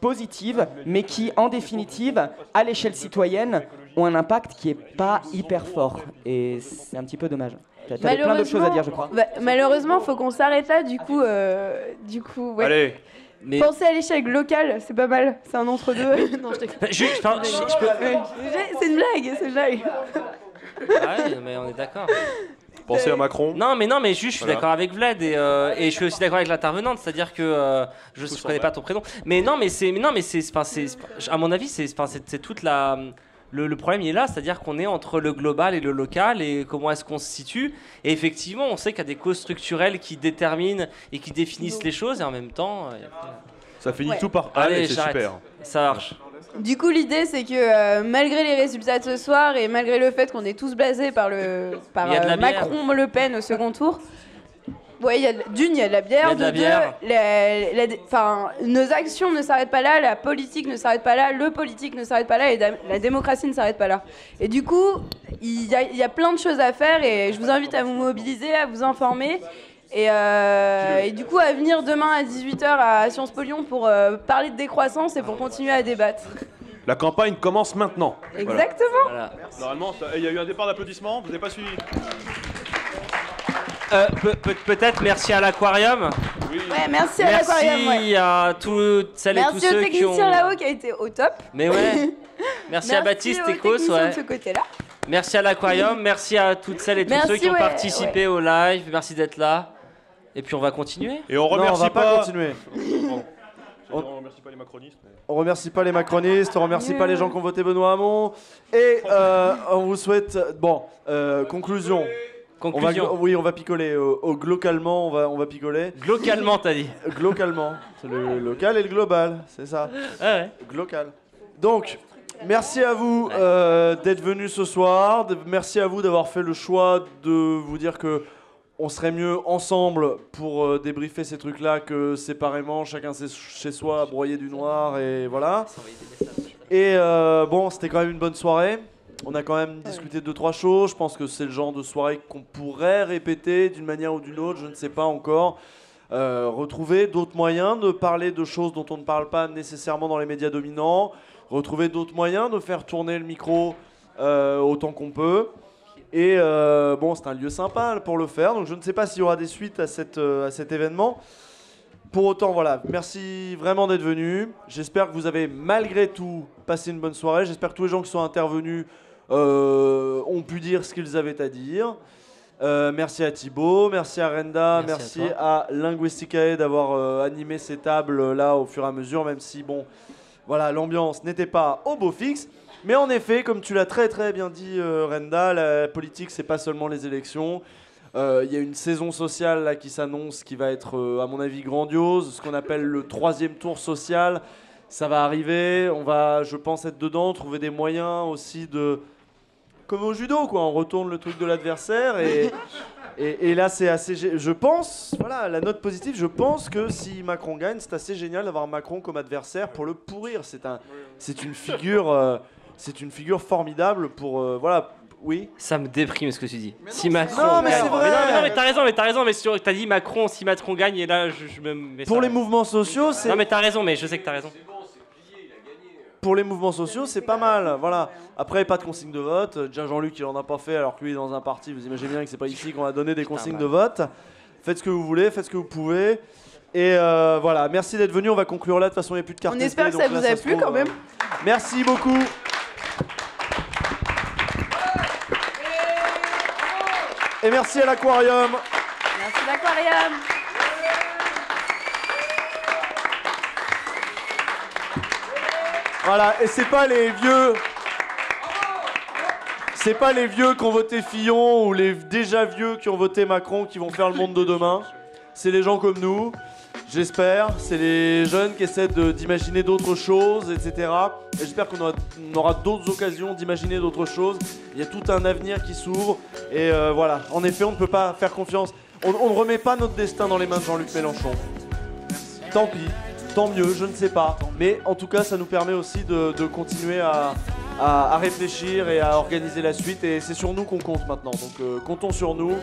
positives, mais qui, en définitive, à l'échelle citoyenne, ont un impact qui est pas hyper fort. Et c'est un petit peu dommage. T'avais plein d'autres choses à dire, je crois. Malheureusement, faut qu'on s'arrête là. Du coup, ouais. Allez. Mais... Pensez à l'échelle locale, c'est pas mal. C'est un entre-deux. Non, je t'explique. C'est une blague. Ah ouais, mais on est d'accord. Pensez à Macron. Non, mais juste, je suis d'accord avec Vlad et je suis aussi d'accord avec l'intervenante, c'est-à-dire que je connais pas ton prénom. Mais non, mais à mon avis, c'est toute la. Le problème il est là, c'est-à-dire qu'on est entre le global et le local et comment est-ce qu'on se situe. Et effectivement, on sait qu'il y a des causes structurelles qui déterminent et qui définissent les choses et en même temps. Ça finit tout par Allez, c'est j'arrête. super. Ça marche. Du coup, l'idée, c'est que malgré les résultats de ce soir et malgré le fait qu'on est tous blasés par Macron-Le Pen au second tour, ouais, il y a de la bière, nos actions ne s'arrêtent pas là, la politique ne s'arrête pas là, le politique ne s'arrête pas là et la démocratie ne s'arrête pas là. Et du coup, il y a plein de choses à faire et je vous invite à vous mobiliser, à vous informer. Et du coup, à venir demain à 18h à Sciences Po Lyon pour parler de décroissance et pour continuer à débattre. La campagne commence maintenant. Exactement. Voilà. Normalement, il y a eu un départ d'applaudissements, vous n'avez pas suivi. Peut-être merci à l'Aquarium. Oui. Ouais, merci à l'Aquarium. Merci à toutes celles et tous ceux qui ont... Merci au technicien là-haut qui a été au top. Mais ouais. Merci à Baptiste et Cos. Ouais. De ce côté-là. Merci à l'Aquarium. Merci à toutes celles et tous ceux qui ont participé au live. Merci d'être là. Et puis on va continuer. Et on remercie on va pas continuer. On remercie pas les macronistes. Mais... On remercie pas les macronistes, on remercie pas les gens qui ont voté Benoît Hamon. Et on vous souhaite... conclusion. On va picoler. Glocalement, on va picoler. Glocalement, t'as dit. Glocalement. C'est le local et le global, c'est ça. Ouais. Glocal. Donc, merci à vous d'être venus ce soir. Merci à vous d'avoir fait le choix de vous dire que on serait mieux ensemble pour débriefer ces trucs-là que séparément, chacun chez soi, à broyer du noir et voilà. Et bon, c'était quand même une bonne soirée. On a quand même discuté de 2-3 choses. Je pense que c'est le genre de soirée qu'on pourrait répéter d'une manière ou d'une autre, je ne sais pas encore. Retrouver d'autres moyens de parler de choses dont on ne parle pas nécessairement dans les médias dominants. Retrouver d'autres moyens de faire tourner le micro autant qu'on peut. Et bon, c'est un lieu sympa pour le faire, donc je ne sais pas s'il y aura des suites à cet événement. Pour autant, voilà, merci vraiment d'être venus. J'espère que vous avez malgré tout passé une bonne soirée. J'espère que tous les gens qui sont intervenus ont pu dire ce qu'ils avaient à dire. Merci à Thibaut, merci à Renda, merci à Linguisticae d'avoir animé ces tables là au fur et à mesure, même si bon, voilà, l'ambiance n'était pas au beau fixe. Mais en effet, comme tu l'as très très bien dit Renda, la politique c'est pas seulement les élections. Il y a une saison sociale là, qui s'annonce, qui va être à mon avis grandiose, ce qu'on appelle le 3e tour social. Ça va arriver, on va, je pense, être dedans, trouver des moyens aussi de... Comme au judo, quoi, on retourne le truc de l'adversaire et là c'est assez... Je pense, voilà, la note positive, je pense que si Macron gagne, c'est assez génial d'avoir Macron comme adversaire pour le pourrir. C'est une figure formidable pour... voilà. Oui. Ça me déprime ce que tu dis. Si Macron non, mais gagne. c'est vrai. Non, mais t'as raison. Mais t'as dit Macron, si Macron gagne, et là, je me mets pour les mouvements sociaux, c'est. Non, mais t'as raison, mais je sais que t'as raison. Pour les mouvements sociaux, c'est pas mal. Voilà. Après, pas de consigne de vote. Déjà, Jean-Luc, il en a pas fait, alors que lui, dans un parti, vous imaginez bien que c'est pas ici qu'on a donné des consignes de vote. Faites ce que vous voulez, faites ce que vous pouvez. Et voilà. Merci d'être venu. On va conclure là. De toute façon, il n'y a plus de cartes. On espère que ça vous a plu quand même. Merci beaucoup. Et merci à l'Aquarium. Merci l'Aquarium. Voilà, et c'est pas les vieux qui ont voté Fillon ou les déjà vieux qui ont voté Macron qui vont faire le monde de demain. C'est les gens comme nous, j'espère. C'est les jeunes qui essaient d'imaginer d'autres choses, etc. Et j'espère qu'on aura d'autres occasions d'imaginer d'autres choses. Il y a tout un avenir qui s'ouvre. Et voilà, en effet, on ne peut pas faire confiance. On ne remet pas notre destin dans les mains de Jean-Luc Mélenchon. Tant pis, tant mieux, je ne sais pas. Mais en tout cas, ça nous permet aussi de continuer à réfléchir et à organiser la suite. Et c'est sur nous qu'on compte maintenant. Donc comptons sur nous,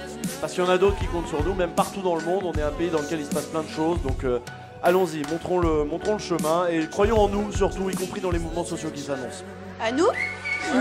parce qu'il y en a d'autres qui comptent sur nous. Même partout dans le monde, on est un pays dans lequel il se passe plein de choses. Donc Allons-y, montrons le chemin et croyons en nous, surtout, y compris dans les mouvements sociaux qui s'annoncent. À nous Ouais.